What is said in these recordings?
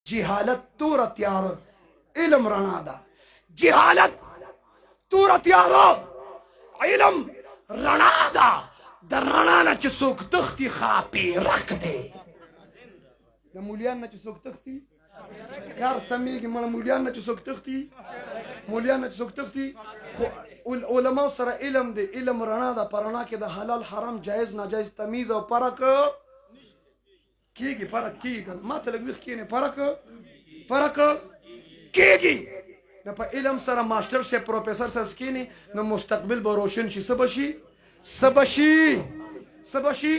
جهالت تور تیار علم رڼا ده جهالت تور تیار علم رڼا ده د رڼا نه چې څوک تښتي خاپې رک دی د مولیان نه چې څوک تښتي کار سمېږي مړه مولیان نه چې څوک تښتي مولیان نه چې څوک تښتي خو علماو سره علم دی علم رڼا ده په رڼا کې د حلال حرام جایز ناجایز تمیز او فرق کېږي فرق کېږي که ما ته لږ ویښ کښېنې فرق کېږي نو په علم سره ماسټر صاحب پروفیسر صاحب کښېنې نو مستقبل به روشن شي څه به شي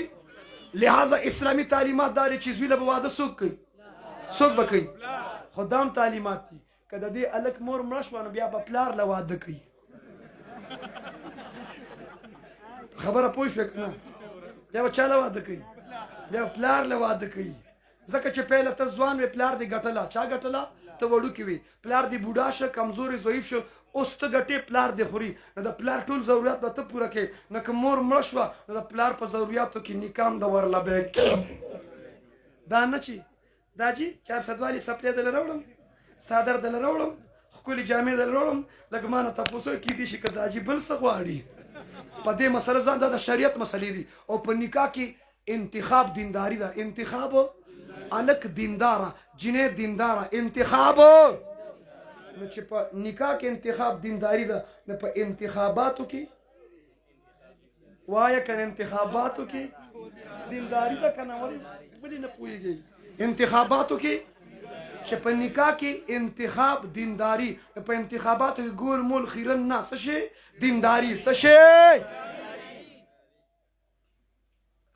لہذا اسلامي تعلیمات دا دی چې زوی له به واده څوک به کوي خو دا هم تعلیمات دي که د دې هلک مور مړه شوه نو بیا به پلار له واده کوي خبره پوه شوې که نه بیا به چا له واده کوي بیا پلار له واده کوي ځکه چې پهله ته ځوان وې پلار دې ګټله چا ګټله ته وړوکې وې پلار دې بوډا شه کمزورې ضعیف شو اوس ته ګټې پلار دې خوري نو د پلار ټول ضرورت به ته پوره کوې نو که مور مړه شوه نو د پلار په ضروریاتو کې نکاح هم د ورله به دا نه چې دا جي 400 والي سپلی دله راوړم څادر دله راوړم ښکلې جامې دله راوړم لږ ما نه تپوس کېدی شي که دا جي بل څه غواړي په دې مسله ځان دا د شریعت مسلې دي او په نکاح کې انتخاب دینداری ده انتخاب الک دینداره جنې دینداره انتخاب نو چې په نکاح کې انتخاب دینداری ده نو په انتخاباتو کې وایه که انتخاباتو کې دینداری ده که نه ولې نه پوهېږئ انتخاباتو کې چې په نکاح کې انتخاب دینداری په انتخاباتو کې ګول مول خیرن نه څه شی دینداری څه شی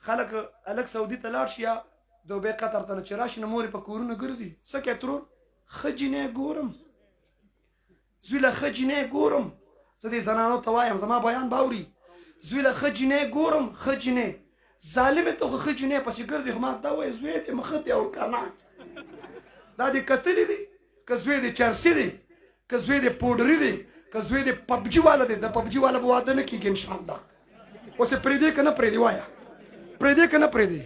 خلک الک سعودي ته لاړ شي یا دوبۍ قطر ته چې راشي نو مورې په کورونو ګرځي څه کوې ترور ښه جینۍ ګورم زوی له ښه جینۍ ګورم زه دې زنانو ته وایم زما بیان به اوري زوی له ښه جینۍ ګورم ښه جینۍ ظالمې ته خو ښه جینۍ پسې ګرځي خو ما دا وایي زوی دې مخه دی او که نه دا دې کتلي دي که زوی دې چرسي دی که زوی دې پوډري دی که زوی دې پبجي والا دی د پبجي والا به واده نه کېږي انشاءالله اوس یې پرېږدې که نه پرېږدې وایه پرېږدې که نه پرېږدې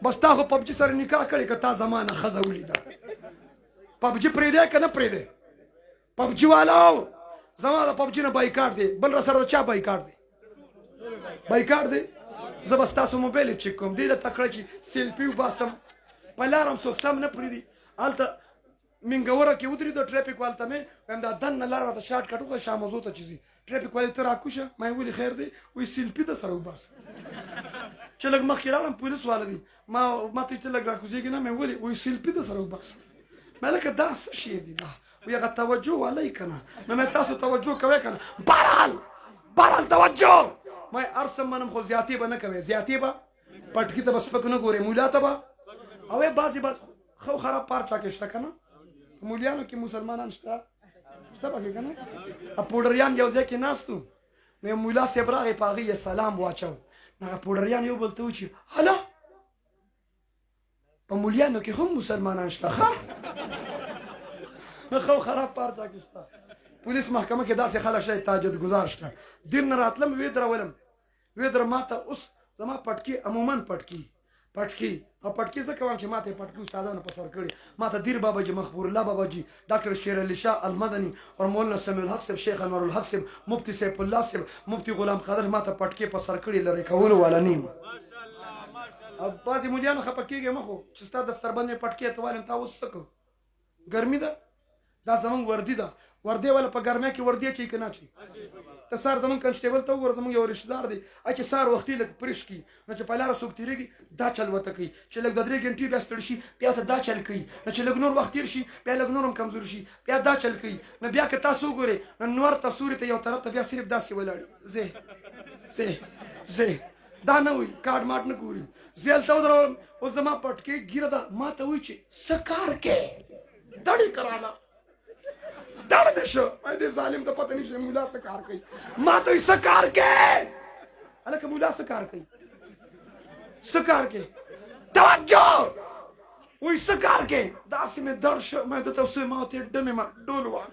بس تا خو پبجي سره نکاح کړې که تا زما نه ښځه ولیده پبجي پرېږدې که نه پرېږدې پبجي والاو زما د پبجي نه بایکاټ دی بل را سره د چا بایکاټ دی بایکاټ دی زه به ستاسو موبایل یې چک کوم دې له تکړه چې سیلفي وباسم په لار هم څوک سم نه پرېږدي هلته منګوره کې ودرېدو ټرافیک والو ته مې وایم دا دننه لاره راته شارټ کټ وښیه شاه موضوع ته چې ځي ټرافیک والې ته راکوشه ما یې ولې خیر دی وایي سیلفي د سره وباسه چې لږ مخکې راغلم پولیس والا دی ما ته چې لږ راکوزېږي نه مې ولې وایي سیلفي د سره وباسه ما لکه دا څه شی دی دا وایي هغه توجه والی که نه نو مې تاسو توجه کوئ که نه بهرحال توجه ما هر څه منم خو زیاتې به نه کوې زیاتې به پټکي ته به سپک نه ګورې مولا ته به او بعضې به خو خراب پار چا کې شته که نه په مولیانو کې مسلمانان شته پکې که نه پوډریان یو ځای کې ناست وو نو یو مولا صاحب راغی په هغې یې سلام واچو نو هغه پوډریان یو بل ته وچي هله په مولیانو کې هم مسلمانان شته ښه نو خو خراب پار چا کې شته پولیس محکمه کې داسې خلک شته تاجد گزار شته دین نه راتلم ویې درولم ویې در ما ته اوس زما پټکي عموما پټکي او پټکي ځکه وایم چې ما ته یې پټکي استادانو په سر کړي ما ته دیر بابا جي مخبور الله بابا جي ډاکټر شیر علي شاه المدني اور مولانا سمیع الحق صاحب شیخ انور الحق صاحب مفتی سیف الله صاحب مفتی غلام قادر ما ته پټکي په سر کړي لرې کولو والا نیم او بعضې مولیانو خفه کېږي مه خو چې ستا دستربند یې پټکي ته وایم تا اوس څه کوو ګرمي ده دا زمونږ وردي ده وردی والا په ګرمۍ کې وردی اچوي که نه اچوي ته سهار زمونږ کنسټیبل ته وګوره زمونږ یو رشته دار دی چې سهار وختي لږ پریش کړي نو چې په لاره څوک تېرېږي دا چل ورته کوي چې لږ د 3 ګنټې بیا ستړي شي بیا ورته دا چل کوي نو چې لږ نور وخت تېر شي بیا لږ نور هم کمزور شي بیا دا چل کوي نو بیا که تاسو وګورئ نو نور ته سوري ته یو طرف ته بیا صرف داسې ولاړ زه دا نه وایي کاټ ماټ نه ګوري زه هلته ودرولم اوس زما پټکې ګیره ده ما ته وایي چې څه کار کې دړې کراله دړ دې شو دې ظالم ته پته نشته مولا څه کار کوي ما ته څه کار کوي هلکه مولا څه کار کوي توجه وایي څه کار کوي داسې مې دړ شو ما درته وسوی ما ورته ډمې ما ډول وان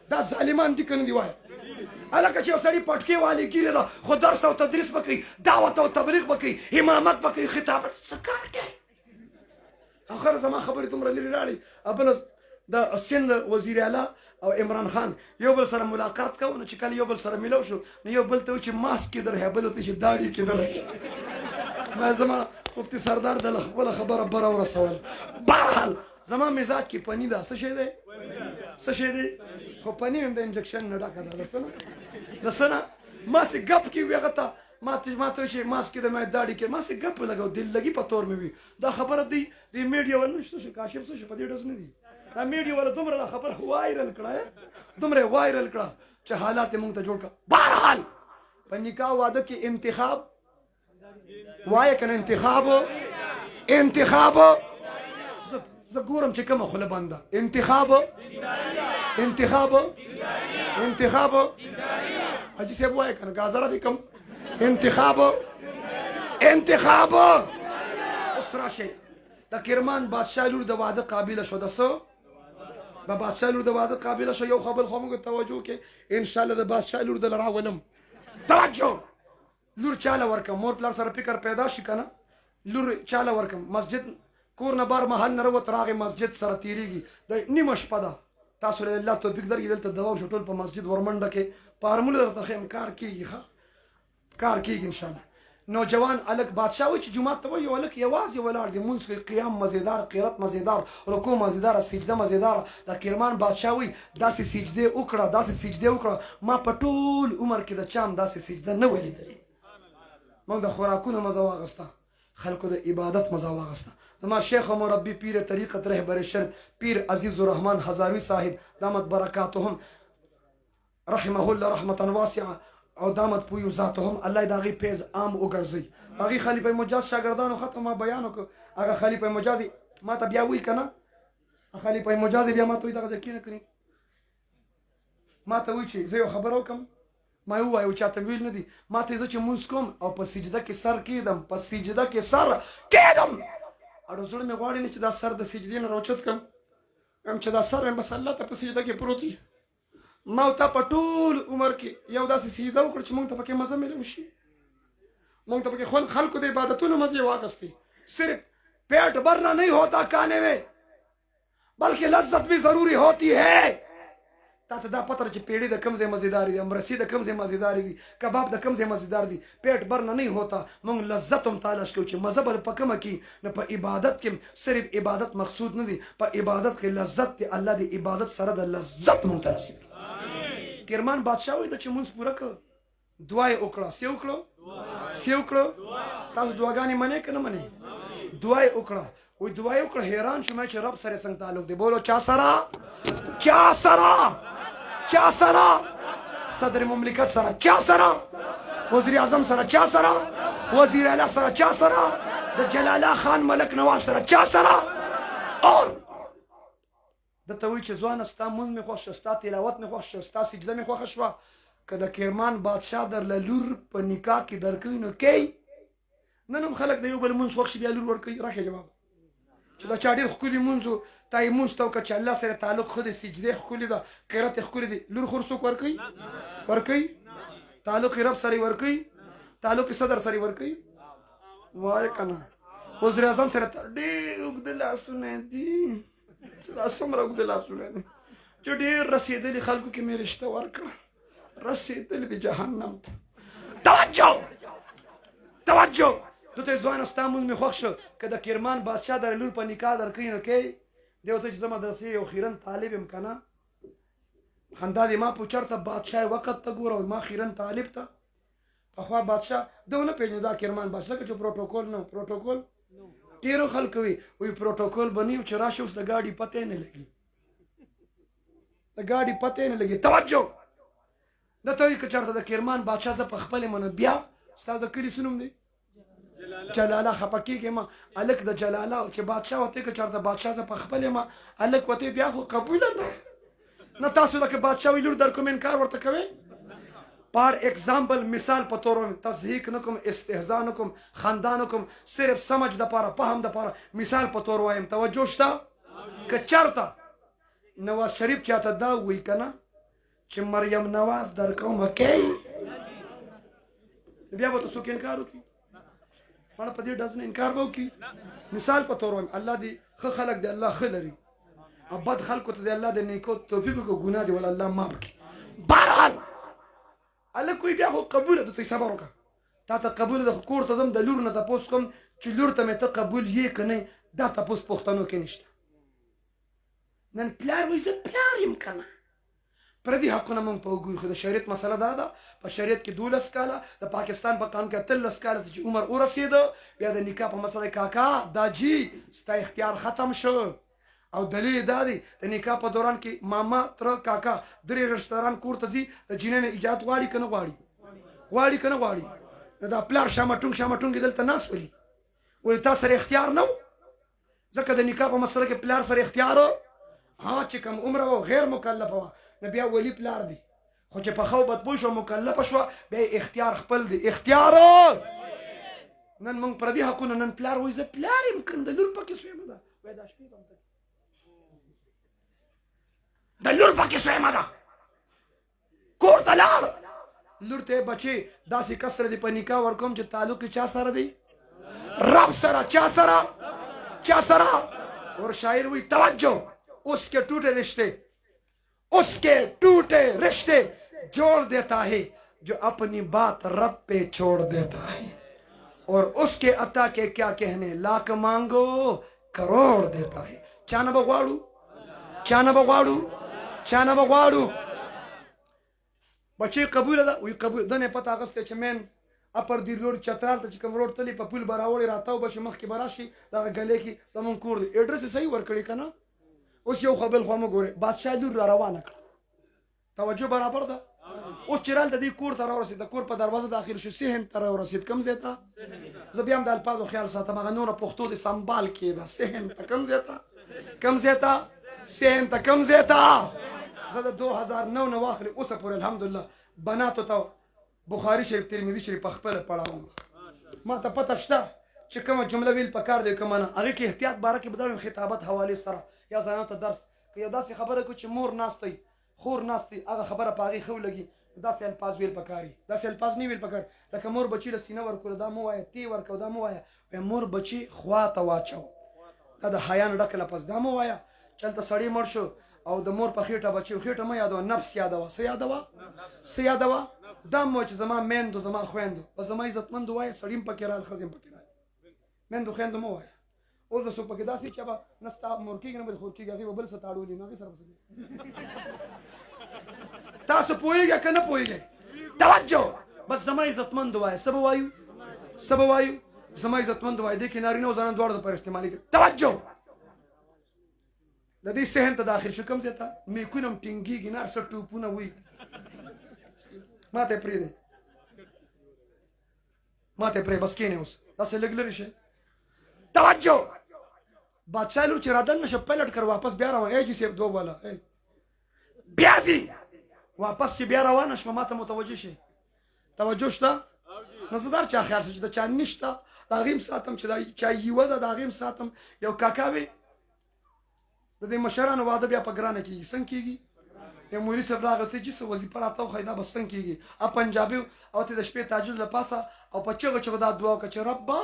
دا ظالمان دي که نه دي وایه هلکه چې یو سړي پټکې والي ګیرې ده خو درس او تدریس به کوي دعوت او تبلیغ به کوي امامت به کوي خطابت څه کار کوي اخر زما خبرې دومره لرې لاړې بل د سند وزیر اعلی او عمران خان یو بل سره ملاقات کوو نو چې کله یو بل سره میلاو شو نو یو بل ته و چې ماسک کېدل هی بل ته چې داړي کېدل ما زما مفتي سردار د خپله خبره بره ورسول بهرحال زما مزاج کې پني ده څه شی دی څه شی دی خو پني هم د انجکشن نه ډکه ده د څه نه ما سې ګپ کې وي هغه ته ما ته چې ماسک کې د ما داړي کې ما سې ګپ لګاو دل لګي په تور مې وي دا خبره دی د میډیا ول نشته شي کاشف څه شي په دې ډز نه دي دا میډیا ول دومره خبره وایرل کړه دومره وایرل کړه چې حالات موږ ته جوړ کړه بهرحال په نکاح واده کې انتخاب وایه کنه انتخاب زه ګورم چې کومه خوله بنده انتخاب حاجي صاحب وایه کنه ګازره دې کم انتخاب اوس راشئ د کرمان بادشاه لور د واده قابله شو د څه د بادشاه لور د واده قابله شو یو خبر خو موږ توجه کې انشاءالله د بادشاه لور د راولم توجه لور چاله ورکم مور پلار سره فکر پیدا شي کنه لور چاله ورکم مسجد کور نه بار محل نه وروت راغی مسجد سره تیریږي د نیمه شپه ده تاسو له الله توفیق درکړي دلته دوا شو ټول په مسجد ورمنډه کې فارموله درته ښیم کار کیږي انشاءالله نوجوان الک بادشاه وای چې جمعه ته وای الک یوازې ولاړ دی مونږ قیام مزیدار قرات مزیدار رکوع مزیدار سجده مزیدار د کرمان بادشاه وای داسې سجده وکړه ما په ټول عمر کې د چام داسې سجده نه ولیدلې موږ د خوراکونو مزه واغسته خلکو د عبادت مزه واغسته زما شیخ و مربی پیر طریقت رهبر شرط پیر عزیز الرحمن هزاروی صاحب دامت برکاتهم رحمه الله رحمتا واسعه او دامت پویو ذاتهم الله د هغې پیز عام وګرځوي هغې خلیفه مجاز شاګردانو ختم ما بیان وکړ هغه خلیفه مجاز ما ته بیا وایي که نه خلیفه مجاز بیا ما ته وایي دغه ځای کښېنه کړي ما ته وایي چې زه یو خبره وکړم ما یې ووایه چاته ویل نه دي ما ته زه چې مونځ کوم او په سجده کې سر کېږدم اړو زړه مې غواړي نه چې دا سر د سجدې نه راوچت کړم چې دا سر مې بس الله ته په سجده کې پروت وي ما او تا په ټول عمر کې یو داسې سجده وکړه چې موږ ته پکې مزه میلاو شي موږ ته پکې خلکو د عبادتونو مزې واخیستې صرف پیٹ بھرنا نہیں ہوتا کھانے میں بلکہ لذت بھی ضروری ہوتی ہے تا ته دا پته چې پیړې د کوم ځای مزیدار دي امرسي د کوم ځای مزیدار دي کباب د کوم ځای مزیدار دي پیٹ بھرنا نہیں ہوتا موږ لذت هم تلاش کوو چې مزه به په کومه کې نه په عبادت کې صرف عبادت مقصود نه دي په عبادت کې لذت دی الله د عبادت سره د لذت مونږ ته نصیب کرمان بادشاه وایي چې مونږ پوره کړو دعا یې وکړه څه وکړو تاسو دعاګانې منئ که نه منئ دعا یې وکړه وایي دعا یې وکړه حیران شوم چې رب سره څنګه تعلق دی بولو چا سره صدر مملکت سره چا سره وزیر اعظم سره چا سره وزیر اعلی سره چا سره د جلاله خان ملک نواز سره چا سره اور دته وایي چې ځوانه ستا مونځ مې خوښ شه ستا تلاوت مې خوښ شه ستا سجده مې خوښه شوه که د کرمان بادشاه درله لور په نکاح کې درکوي نو کوي نن هم خلک د یو بل مونځ خوښ شي بیا لور ورکوي راکړه جواب چې دا چا ډېر ښکلي مونځ و تا یې مونځ ته وکړه چې الله سره تعلق ښه دی سجدې ښکلې ده قرت یې ښکلې دی لور خو څوک ورکوي تعلق یې رب سره یې ورکوي تعلق یې صدر سره یې ورکوي وایه که نه وزیر اعظم سره ډېر اوږده لاسونه دي دا څومره اوږده لاسونه دي چې ډېر رسېدلي خلکو کې مې رشته ورکړه رسېدلي دي جهنم ته توجه دته ځوانه ستا مونځ مې خوښ شه که د کرمان بادشاه در لور په نکاح درکوي نو کوي دی ورته چې زه مدرسې یو خیرن طالب یم که نه خندا دې ما په چېرته بادشاه وقت ته ګوره ما خیرن طالب ته پخوا بادشاه ده ونه پېژنو دا کرمان بادشاه که چې پروټوکول نه پروټوکول ډېرو خلکو وي پروټوکول به نه چې راشي اوس د ګاډي پتې نه لګي توجه دته وایي که چېرته د کرمان بادشاه زه په خپلې منو بیا ستا د کلي څه نوم دی جلاله خپه کېږې ما هلک د جلاله چې بادشاه وته که چېرته بادشاه زه په خپلې ما هلک وته بیا خو قبوله ده نه تاسو لکه بادشاه وي لور در کوم انکار ورته کوئ par example مثال په تور تضحیک نکم استهزاء نکم خندا نکم صرف سمجھ د پاره فهم د پاره مثال په تور وایم توجه شته که چېرته نواز شریف چاته دا وایي که نه چې مریم نواز در کومه کوي بیا به ته څوک انکار وکړي مړه په دې ډز نه انکار به وکړي مثال په طور وایم الله دې ښه خلک دی الله ښه لري او بد خلکو ته دی الله د نیکو توفیق وکړي ګناه دی ولا الله معاف کړي بهرحال هلک وایي بیا خو قبوله ده ته صبر وکړه تا ته قبوله ده خو کور ته ځم د لور نه تپوس کوم چې لور ته مې ته قبول یې که نه دا تپوس پښتنو کې نشته نن پلار وایي زه پلار یم که نه پردي حقونه مونږ په وګورو خو د شریعت مسله دا ده په شریعت کې 12 کاله د پاکستان په قانون کې 13 کاله چې عمر ورسېده بیا د نکاح په مسله کاکا دا جی ستا اختیار ختم شو او دلیل دا دی د نکاح په دوران کې ماما تر کاکا درې رشتهداران کور ته ځي د جینۍ نه ایجاد غواړي که نه غواړي غواړي که نه غواړي نو دا پلار شامټونګ شامټونګ دلته ناست ولي ولې تا سره اختیار نه و ځکه د نکاح په مسله کې پلار سره اختیار ها چې کوم عمره و غیر مکلفه وه نو بیا ولی پلار دی خو چې پخه و بدبوی شوه مکلفه شوه بیا اختیار خپل دی اختیار نن موږ پردي حقونه نن پلار وایي زه پلار یم که د لور پکې سویمه ده وایي دا شپې به د لور پکې سویمه ده کور ته لاړ لور ته بچې داسې کس سره دی په نکاح ورکوم چې تعلق یې چا سره دی رب سره چا سره چا سره اور شاعر وایي توجه اس کے ٹوٹے رشتے اس کے ٹوٹے رشتے جوڑ دیتا ہے جو اپنی بات رب پہ چھوڑ دیتا ہے اور اس کے عطا کے کیا کہنے لاکھ مانگو کروڑ دیتا ہے چانا بغواړو چانا بغواړو چانا بغواړو بچې قبول ده وی قبول دنه پته اغسته چې مین اپر دی روډ چترال ته چې کوم روډ تلی په پول براوړی راتاو بشي مخکې براشي دا غلې کې زمون کور دی اډرس صحیح ورکړی کنه اوس یو خبل خو مګوره بادشاہ لور را روانه کړه توجه برابر ده اوس چرال د دې کور ته راورسېد د کور په دروازه داخل شو صحن ته راورسېد کوم ځای ته زه بیا هم د الفاظو خیال ساتم هغه نوره پښتو دې سنبال کېده صحن ته کوم ځای ته کوم ځای ته صحن ته کوم ځای ته زه د 2009 نه واخلې اوسه پورې الحمدلله بناتو ته بخاري شریف ترمذي شریف په خپله پړاوم ما ته پته شته چې کومه جمله ویل پکار دی کومه نه هغې کې احتیاط باره کې به دا خطابت حوالې سره یا زنانو ته درس که یو داسې خبره کوي چې مور ناستی خور ناستی هغه خبره په هغې ښه ولګي داسې الفاظ ویل پکار دي داسې الفاظ نه ویل پکار لکه مور بچي له سینه ورکړو دا مه وایه تی ورکړو دا مه وایه مور بچي خوا ته واچو دا د حیا نه ډک لفظ دا مه وایه چې هلته سړی مړ شو او د مور په خېټه بچي خېټه مه یادوه نفس یادوه څه یادوه څه یادوه دا مه وایه چې زما میندو زما خویندو په زما عزتمندو وایه سړي هم پکې رال ښځې هم پکې رال میندو خویندو مه وایه اوس به څوک پکې داسې چې به نه ستا مور کېږي نه بل خور کېږي هغې به بل څه تاړولي نو هغې سره به څه تاسو پوهېږئ که نه پوهېږئ توجه بس زما عزتمندو وایه څه به وایو څه به وایو زما عزتمندو وایه دې کې نارینه او زنانه دواړو دپاره استعمالېږي توجه د دې صحن ته داخل شو کوم ځای ته میکونه هم ټینګېږي نه هر څه ټوپونه وي ما ته یې پرېږدئ ما ته یې پرې بس کښېنئ اوس داسې لږ لرې شئ توجه بادشاہ لور چې رادن نشه پلټ کر واپس بیا روان ای جی صاحب دو والا بیا ځي واپس چې بیا روانه شوه ما ته متوجه شي توجه شته نو زه دا چا خیال شي چې د چا نشته د هغې هم ساتم چې دا چا یوه ده د هغې هم ساتم یو کاکا وې د دې مشرانو واده بیا په ګرانه کېږي څنګه کېږي یو مولي صاحب راغلی چې څه وظیفه راته وښایي دا به څنګه کېږي پنجابي او ته د شپې تهجد له پاسه او په چغو چغو دا دعا وکړه چې ربا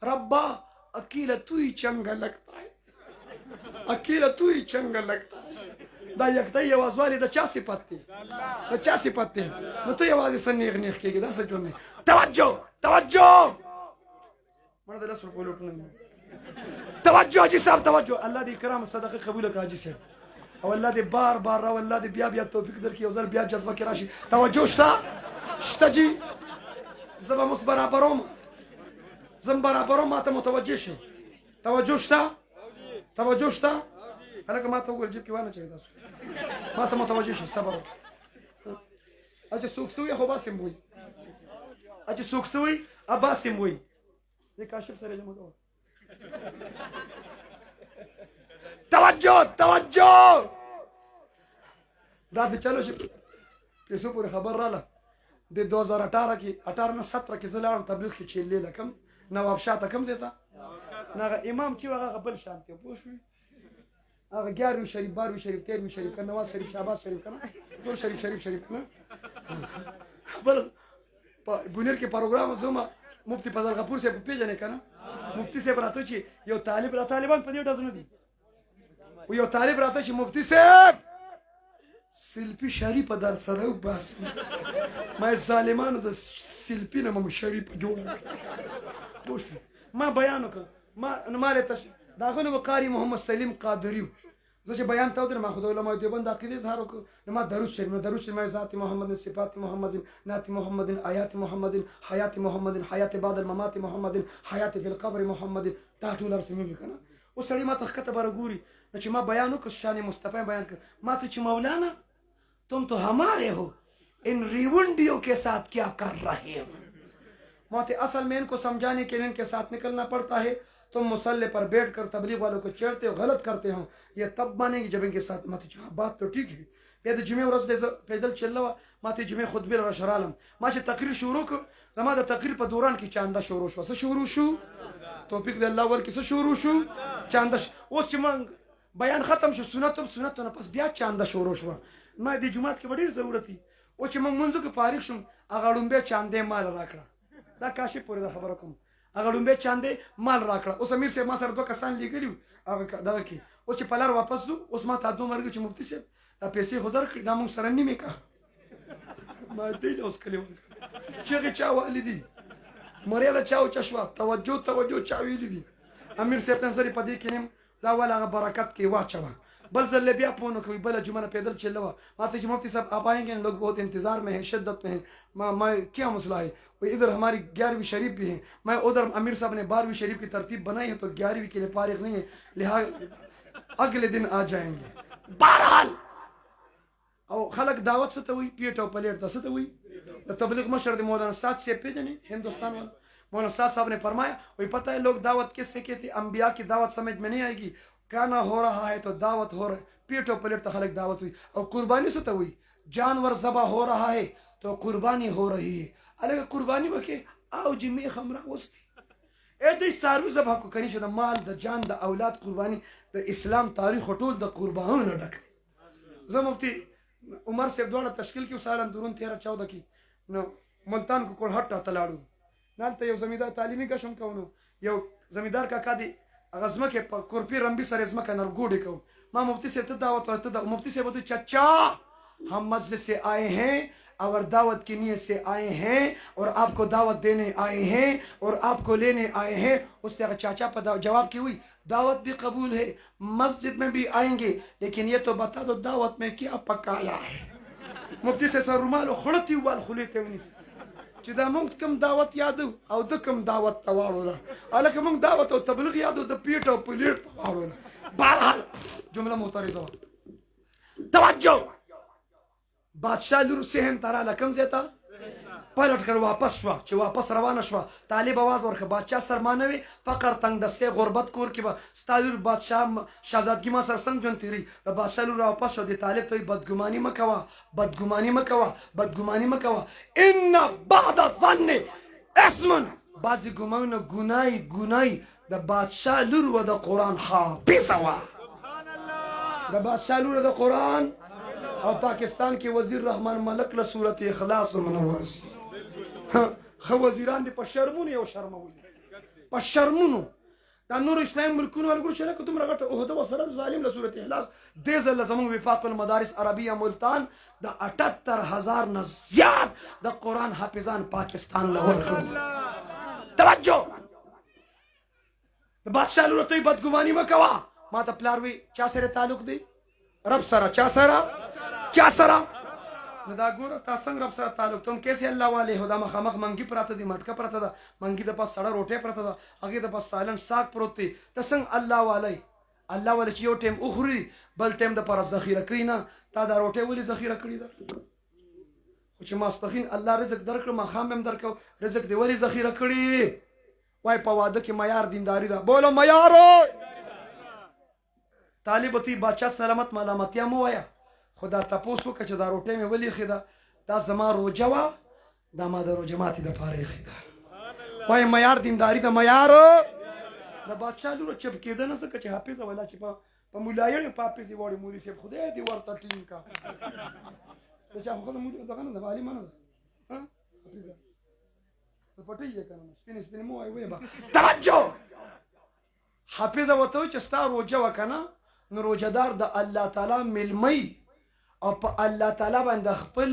ربا اکیلا تو ہی چنگا لگتا ہے اکیلا تو ہی چنگا لگتا ہے دا یکتای یواز والی دا چا صفت دی دا چا صفت دی نو تو یوازې څه نیغ نیغ کېږي دا څه ژوند دی توجه توجه مړه د لس روپو لوټونه توجه حاجي صاحب توجه الله دې کرام صدقه قبوله کړه حاجي صاحب او الله دې بار بار راو الله دې بیا بیا توفیق درکړي یو ځل بیا جذبه کې راشي توجه شته شته جي زه به اوس برابروم زم برابرو ما ته متوجه شي توجه شته توجه شته هلکه ما ته وګوره جیب کې وانه چوي تاسو ما ته متوجه شي صبر وکړه چې څوک سوی خو باسم وي چې څوک سوی باسم وي دې کاشف سره جمع کوه توجه توجه دا د چلو چې پیسو پورې خبر راله د 2018 کې 18 نه 17 کې زه لاړم تبلیغ کې چې لیله کم نواب شاه ته کوم ځای ته هغه امام چې هغه بل شان ته پوه شوې هغه 11وی شریف 12وی شریف 13وی شریف که نواز شریف شهباز شریف کنه ټول شریف کنه بل په بونیر کې پروګرام زما مفتی فضل غفور صاحب پیژنې کنه مفتی صاحب راته چې یو طالب را طالبان په دې ډول نه دي او یو طالب راته چې مفتی صاحب سلفي شریف در سره وباس ما ظالمانو د سلفي نه مو شریف جوړه ما بیان وکړ ما له داغه نو قاری محمد سلیم قادری زه چې بیان ته درم خدای علماء دیوبند عقیده اظهار وکړ نو ما درود شریف ما ذات محمد صفات محمد نات محمد آیات محمد حیات محمد حیات بعد الممات محمد حیات فی القبر محمد دا ټول رسمي کنه او سړی ما ته کته بار ګوري چې ما بیان وکړ شان مصطفی بیان کړ ما ته چې مولانا तुम तो हमारे हो इन रिवंडियों के साथ क्या कर रहे हो माते असल में इनको समझाने के लिए इनके साथ निकलना पड़ता है तुम मुसल्ले पर बैठ कर तबलीग वालों को छेड़ते हो गलत करते हो ये तब मानेंगे जब इनके साथ माते बात तो ठीक है पैदल जुमे और पैदल चल रहा माते जुमे खुतबे और शरालम माचे तकरीर शुरू कर जमादा तकरीर पर दौरान की चांदा शुरू शू तौफीक दे अल्लाह वर की शुरू शू चांदा उस बयान खत्म शो सुनत ना बस बिया चांदा शुरू शो ما د جمعات کې ډېر ضرورت وي او چې موږ منځو کې فارغ شوم هغه ړومبی چاندې مال راکړه دا کاشف پورې دا خبره کوم هغه ړومبی چاندې مال راکړه اوس امیر صاحب ما سره 2 کسان لیږلي وو هغه دغه کې او چې په لار واپس ځو اوس ما ته دومره چې مفتي صاحب دا پیسې خو درکړي دا موږ سره نیمې کا ما دې اوس کلی ورکړه چغې چا والدي مریاله چا چشوا توجه چا ویلي دي امیر صاحب ته سره پدې کې نیم دا ولا برکت کې واچوا बल जल्ले भी आप कोई बल जुमन पैदल चल रहा माते जो मुफ्ती साहब आप आएंगे लोग बहुत इंतज़ार में हैं शिद्दत में हैं मैं क्या मसला है वो इधर हमारी 11वीं शरीफ भी है मैं उधर अमीर साहब ने 12वीं शरीफ की तरतीब बनाई है तो 11वीं के लिए फारिग नहीं है लिहाज अगले दिन आ जाएंगे बहरहाल और खलक दावत से तो हुई पीट और प्लेट से तो हुई तबलीग मशरद मौलाना साद से भेजने हिंदुस्तान वाला मौलाना साद साहब ने फरमाया वही पता है लोग दावत किससे कहते अम्बिया की दावत समझ में नहीं आएगी खाना हो रहा है तो दावत हो रहा है पीठो पलट तो खलक दावत हुई और कुर्बानी से तो हुई जानवर ज़बा हो रहा है तो कुर्बानी हो रही है अलग कुर्बानी बके आओ जिम्मे हमरा वस्ती ए दे सारू ज़बा को कनी द माल द जान द औलाद कुर्बानी द इस्लाम तारीख टोल द कुर्बान न डक जमती उमर से दोना तश्कील की साल अंदरून 13-14 की नो मुल्तान को कोल हट तलाड़ू नाल त यो जमींदार तालीमी का शम कौनो यो जमींदार का कादी अगज़मा के कुर्पी रंबी सरेज़मा का नरगोड़े को माँ मुफ्ती से दावत मुफ्ती से बोलते चचा हम मस्जिद से आए हैं और दावत की नीयत से आए हैं और आपको दावत देने आए हैं और आपको लेने आए हैं उसने चाचा पर जवाब की हुई दावत भी कबूल है मस्जिद में भी आएंगे लेकिन ये तो बता दो दावत में क्या पकाया है मुफ्ती से सर रुमाल खुलती वाल खुले थे چې دا موږ کوم دعوت یادو او د کوم دعوت ته واړو الکه موږ دعوت او تبلیغ یادو د پیټ او پلیټ ته واړو بهرحال جمله معترضه توجه بادشاہ لور سهن ترا لکم زیتا پلٹ کر واپس شوا چې واپس روانه شوا طالب आवाज ورکه بادشاہ سرمانوي فقر تنگ دسته غربت کور کې با ستالور بادشاہ شاهزادګي ما سره څنګه جون تیری د بادشاہ لور واپس شو د طالب ته بدګماني مکوا ان بعد الظن اسم بعض ګمانه ګناي د بادشاہ لور و د قران حافظ وا د بادشاہ لور د قران او پاکستان کې وزیر رحمان ملک له سورت اخلاص منور خو وزیران دي په شرمونو یو شرمول په شرمونو دا نور اسلام ملکونو ولګور شنه کوم راغټه اوهده وسره ظالم له سورت اخلاص دې زل زمو وفاق المدارس عربیه ملتان د 78000 نه زیات د قران حافظان پاکستان له ورکړل توجه د بادشاہ لور ته بدګماني مکوا ما ته پلاروي چا سره تعلق دی رب سره چا سره نو دا ګوره تاسو څنګه رب سره تعلق تم کیسه الله والے هدا مخامخ منګي پراته دي مټکه پراته ده منګي د پاس سړه روټه پراته ده هغه د پاس سالن ساق پروت دي ته څنګه الله والے چې یو ټیم اخري بل ټیم د پر ذخیره کینا تا دا روټه ولې ذخیره کړی ده خو چې ماسپخین الله رزق درکړ ما خام هم درکو رزق دی ولې ذخیره کړی وای په واده کې معیار دینداری ده بولو معیار طالب تی بادشاہ سلامت ملامتیا مو وایا خدا تاسو وکړه چې دا روټه مې ولې خدا دا زما روجه وا دا ما د روجه ماتې د پاره خدا وای معیار دینداری د معیار د بادشاہ لور چپ کېده نه څه چې حافظ ولا چې په په مولایانو په حافظ وړي مولوي صاحب خدای دې ورته ټینګ کا د چا خو مولوي دغه نه د عالم نه ده ها حافظ پټي یې کنه سپین مو وای با توجه حافظ وته چې ستا روجه وکنه نو روجهدار د الله تعالی ملمي او په الله تعالی باندې خپل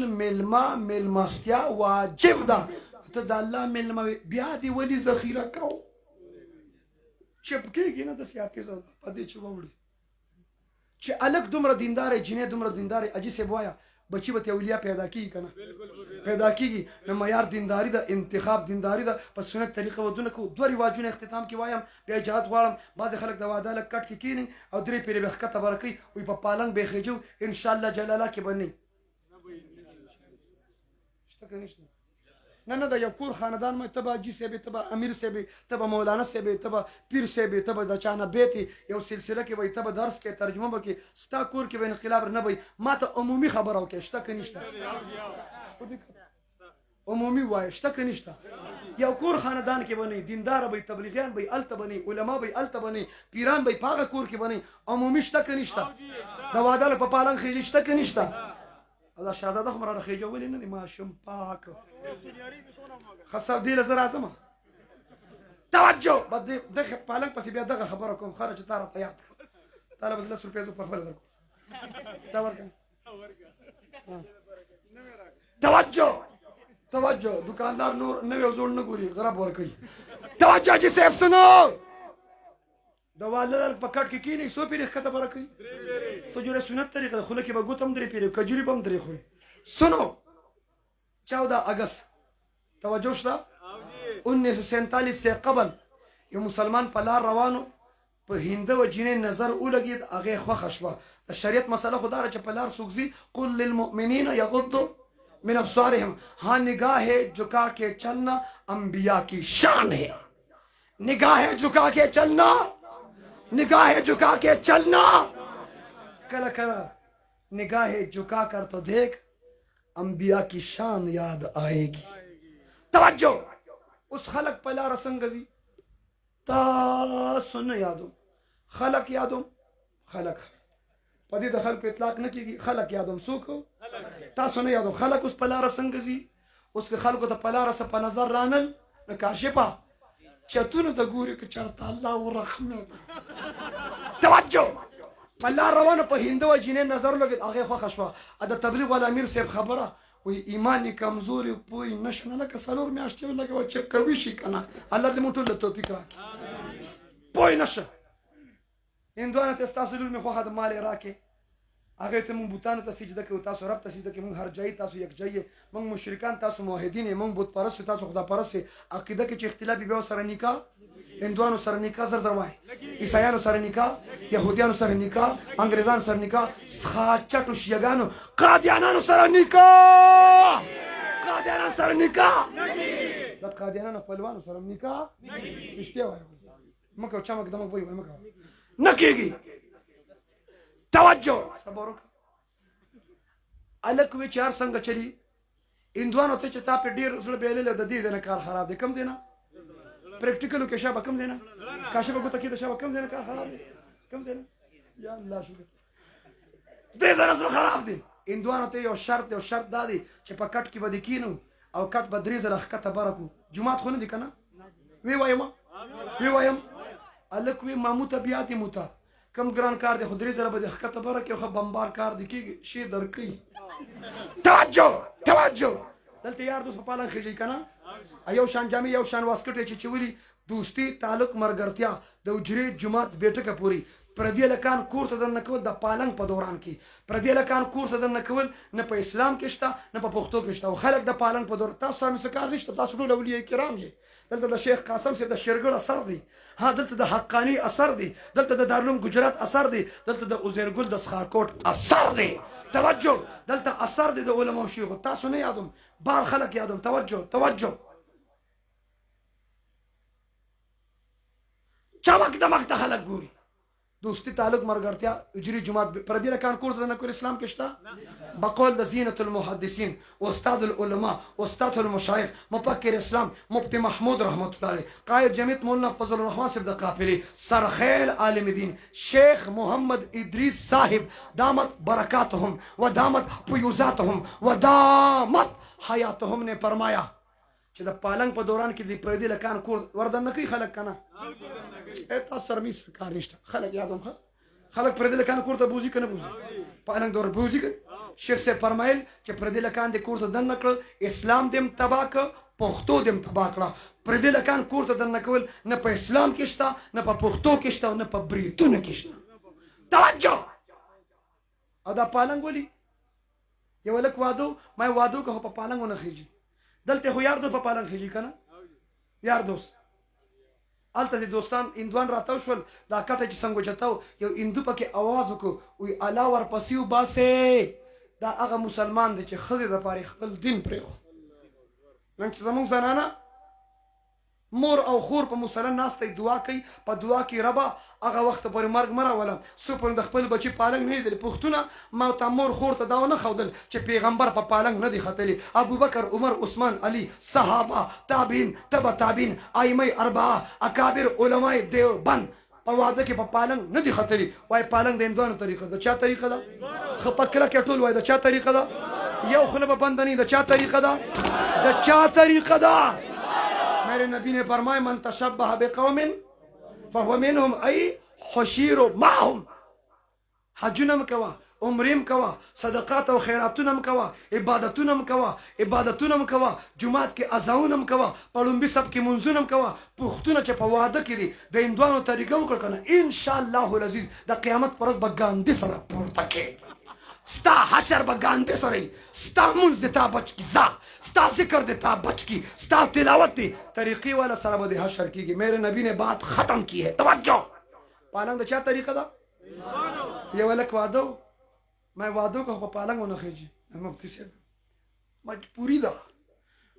ملمستیا واجب ده ته د الله ملمه بیا دې ولې ذخیره کو چپ کېږي نه د حافظ په دې چې وړي چې الګ دومره دیندار جنې دومره دیندار اجي سه بوایا بچی به اولیاء پیدا کیږي کنه پیدا کیږي نو معیار دینداری د انتخاب دینداری د په سنت طریقه ودونه کو دوه رواجونه اختتام کې وایم بیا جهاد غواړم بعض خلک د واده لک کټ کې کینی او درې پیری بخته برکی وي په پالنګ به خېجو ان شاء الله جلاله کې بنني شته کنيشته نه د یو کور خاندان مې تبا جی سیبه تبا امیر سیبه تبا مولانا سیبه تبا پیر سیبه تبا د چانه بیت یو سلسله کې وي تبا درس کې ترجمه وکي ستا کور کې به انقلاب نه وي ما ته عمومي خبره وکي شته کنيشته عمومي وای شته کنيشته یو کور خاندان کې بني دیندار به تبلیغیان به الته بني علما به الته بني پیران به پاغه کور کې بني عمومي شته کنيشته د واده په پالنګ خېج شته کنيشته الله شهزاده خو مرا خېجو ولې نه ما شم پاک خاصه دې لزر اعظم توجه بده دغه پالنګ پسې بیا دغه خبره کوم خرج تاره تیار طالب 10 روپیا په خپل درکو دا ورکه توجه دکاندار نور نوې زوړ نه ګوري غرب ورکي توجه چې سیف سنو د والدل پکټ کې کینې سو پیری خطه برکي تو جوړه سنت طریقه خله کې به ګوتم درې پیری کجوري بم درې خوري سنو 14 اگست توجه شته 1947 سے قبل یو مسلمان په لار روانو په هنده و جنې نظر ولګید هغه خوښ شوه د شریعت مسله خدا را چې په لار سوګزي قل للمؤمنین یغضوا من ابصارهم हाँ निगाह झुका के चलना अंबिया की शान है निगाह झुका के चलना निगाह झुका के चलना कला कला निगाह झुका कर तो देख अंबिया की शान याद आएगी तवज्जो उस खलक पला रसंगजी ता सुन यादो खलक यादो खलक پدې د خلکو اطلاق نه کیږي خلک یادوم څوک تاسو نه یادو خلک اوس په لاره څنګه زی اوس که خلکو ته په لاره څه په نظر رانل نه کاشفه چتونه ته ګوري که چرته الله ورحمه توجه په لار روانه په هندو جنې نظر لګید هغه خوښه شوه د تبلیغ والا امیر صاحب خبره وی ایمان کمزوري پوی نشنه لکه سلور میاشتې لګو چې قوي شي کنه الله دې موږ ټول توفیق راکړي پوی نشه هندوانه ته تاسو لور می خو د مال راکې هغه ته مونږ بوتانو ته سجده کوو تاسو رب ته سجده کوي مونږ هر ځای تاسو یک ځای مونږ مشرکان تاسو موحدین مونږ بت پرست تاسو خدا پرست عقیده کې چې اختلاف به سره نکاح هندوانو سره نکاح زر وای عیسایانو سره نکاح يهوديانو سره نکاح انګريزانو سره نکاح خاچټو شیګانو قادیانانو سره نکاح قادیانانو سره نکاح د قادیانانو خپلوانو سره نکاح رښتیا وای مکه چمک دمک وای مکه نکیږي توجه صبر الک وی چار څنګه چلی هندوانو ته چې تا په ډیر زړه بیلل د دې ځنه کار خراب دي کم زینا پریکټیکل کې شابه کم زینا کاشبه کوته کې د شابه کم زینا کار خراب دي کم زینا یا الله شکر دې ځنه خراب دي هندوانو ته یو شرط دادي چې په کټ کې بده کینو او کټ بدري زره خطه برکو جمعات خو نه دي کنه وی وایم الک وی ماموت بیاتی موتا کم ګران کار دی خدري زره به خطه برکه خو بمبار کار دی کیږي شی درکې توجه دلته یار دوست په پاله خېږي کنه یو شان جامې یو شان واسکټ چې چولی دوستی تعلق مرګرتیا د اجرې جماعت بیٹکه پوری پردی لکان کور ته دنه کول د پالنګ په دوران کې پردی لکان کور ته دنه کول نه په اسلام کې شته نه په پښتو کې شته او خلک د پالنګ په دور تاسو سره مسکار نشته تاسو ټول اولیاء کرام یې دلته د شیخ قاسم سے د شرګل اثر دی ها دلته د حقانی اثر دی دلته د دارالعلوم گجرات اثر دی دلته د عزیرګل د سخارکوټ اثر دی توجه دلته اثر دی د علماء شیخ تاسو نه یادوم بار خلک یادوم توجه چمک دمک د خلک ګوري دوستي تعلق مرګرتیا اجري جماعت پردي لکان کور ته نه کول اسلام کې شته بقول د زینت المحدثین استاد العلماء استاد المشایخ مفکر اسلام مفتی محمود رحمت الله علیه قائد جمعیت مولانا فضل الرحمن صاحب د قافله سرخیل عالم دین شیخ محمد ادریس صاحب دامت برکاتهم و دامت فیوزاتهم و دامت حیاتهم نے فرمایا چې د پالنګ په دوران کې د پردي لکان کور وردن نه کوي خلک کنه تاسو سره میس کار نشته خلک یادوم خلک پردي لکان کور ته بوزي کنه بوزي پالنګ دور بوزي کنه شیخ سے فرمایل چې پردي لکان د کور ته دن نکړ اسلام دیم تباہ ک پښتو دیم تباہ کړه پردي لکان کور ته دن نکول نه په اسلام کې شته نه په پښتو کې شته نه په بریتونه کې شته توجه او دا پالنګ ولي یو لک وادو ما وادو که په پالنګ ونه خيږي دلته خو یار دوست په پالنګ خيږي کنه یار دوست الته د دوستان اندوان راتاو شول دا کټه چې څنګه چتاو یو اندو پکې आवाज وکړو وی الله ور پسیو باسه دا هغه مسلمان دی چې خزي د پاره خپل دین پرې نن چې زموږ زنانه مور او خور په مسلمان ناسته دعا کوي په دعا کې ربا هغه وخت پورې مرګ مره ولا سو پر د خپل بچي پالنګ نه دی پښتونه ما ته مور خور ته دا نه خودل چې پیغمبر په پالنګ نه دی ختلی ابو بکر عمر عثمان علي صحابه تابعین تبع تابعین ائمه اربعه اکابر علماء دیوبند په واده کې په پالنګ نه دی ختلی وای پالنګ د اندوانو طریقه ده چا طریقه ده خپکله کې ټول وای ده چا طریقه ده یو خلبه بندنی ده چا طریقه ده د چا طریقه ده میرے نبی نے فرمایا من تشبہ بقوم فهو منهم ای حشیر معهم حجنم کوا عمریم کوا صدقات او خیراتونم کوا عبادتونم کوا جمعات کې اذانونم کوا پړومبي سب کې منځونم کوا پښتونه چې په واده کې دي د اندوانو طریقه وکړه کنه ان شاء الله العزیز د قیامت پر ورځ به ګاندي سره پورته کې ستا حشر به ګاندي سره ستا منځ د تا بچ کی ځا ستا ذکر د تا بچ کی ستا تلاوت دی طریقې والا سره به د حشر کیږي میرے نبی نے بات ختم کی ہے توجہ پالنګ د چا طریقه ده یو لک وادو ما وادو کو په پالنګ ونه خېږي مفتی صاحب مجبوری ده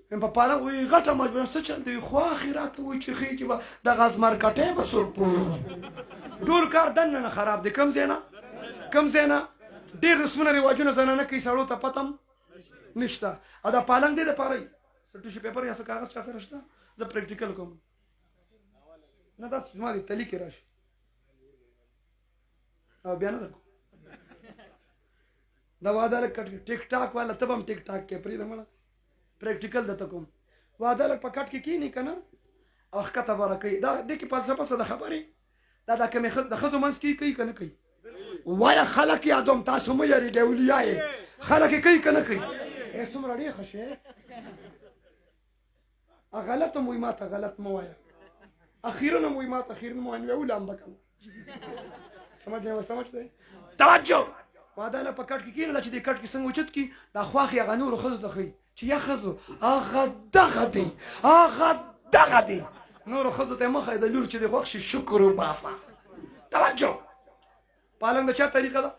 په پالنګ وی غټه مجبور څه چل دی خو اخرات وی چې خېږي به د غاز مارکټه به سر پور ډور کار دنه خراب دي کم زینا ډېر رسمونه رواجونه زنانه کوي سړو ته پتم نشته ا دا پالنګ دی د پاره سټوشي پیپر یا څه کاغذ چا سره شته زه پریکټیکل کوم نه دا زما دي تلی کې راشي او بیا نه درکو دا واده لکه ټیک ټاک والا تبم ټیک ټاک کې پرې دمړه پریکټیکل دته کوم واده لکه پکټ کې کی نه کنه او ښکته ورکې دا د کې فلسفه څه د خبرې دا کومه د خزو منس کی کوي کنه کوي وایا خلک یادوم تاسو مې یریږي اولیاء خلک کوي کنه کوي ایسوم راډي خشه غلط مو ماته غلط مو وایا اخیرا مو ماته اخیرا مو ان ولا ام بکم سمجھ توجه واده له پکټ کې کینه چې د کټ کې څنګه وچت کی دا خواخي غنور خزو دخی چې یا خزو هغه دغه دی نور خزو ته مخه د لور چې د خوښ شکر وباسه توجه پالنګ د چا طریقه ده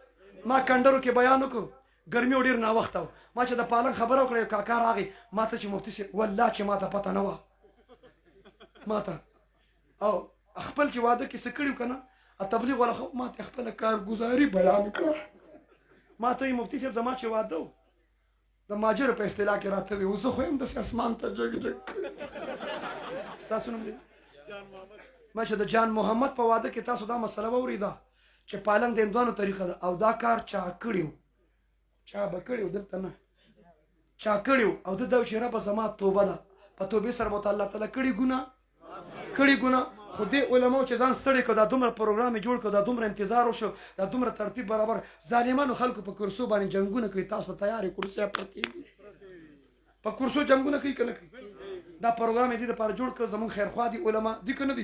ما کندرو کې بیان وکړو ګرمي ډیر نه وخت ما چې د پالنګ خبره وکړه کاکا راغی ما ته چې مفتی سي والله چې ما ته پته نه و ما ته او خپل چې واده کې څه کړیو کنه تبلیغ ولا ما ته خپل کارګزاري بیان کړه ما ته مفتی صاحب زما چې واده د ماجر په اصطلاح کې راته وي زه خو هم د اسمان ته جګ تاسو نوم دی ما چې د جان محمد په واده کې تاسو دا مسله وریده چې پالنګ د اندوانو طریقه ده او دا کار چا کړیو چا به کړیو دلته نه چا کړیو او د دا چې رب زما توبه ده په توبې سره به الله تعالی کړي ګناه خو دې علماو چې ځان ستړي کړه دا دومره پروګرام جوړ کړه دا دومره انتظار وشو دا دومره ترتیب برابر ظالمانو خلکو په کرسو باندې جنگونه کوي تاسو تیاری کرسي پرتی په کرسو جنگونه کوي کنه کوي دا پروګرام دې لپاره جوړ کړ زمون خیرخوا دي علما دي کنه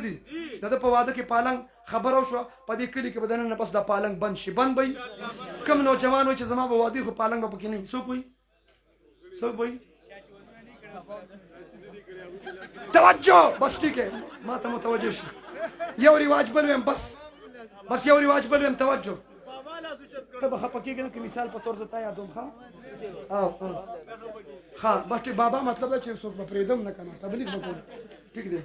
دي دا په واده کې پالنګ خبر او شو په دې کلی کې بدن نه پس دا پالنګ بند شي بند بي کم نوجوان و چې زما په وادي خو پالنګ په کې نه څوک وي توجه بس ٹھیک ہے ما ته متوجه شي یو رواج بلوم بس یو رواج بلوم توجه ته به خپکیږي که مثال په تور زتا یادوم ها بس بابا مطلب چې څوک پرېدم نه کنه تبلیغ وکړ ٹھیک دی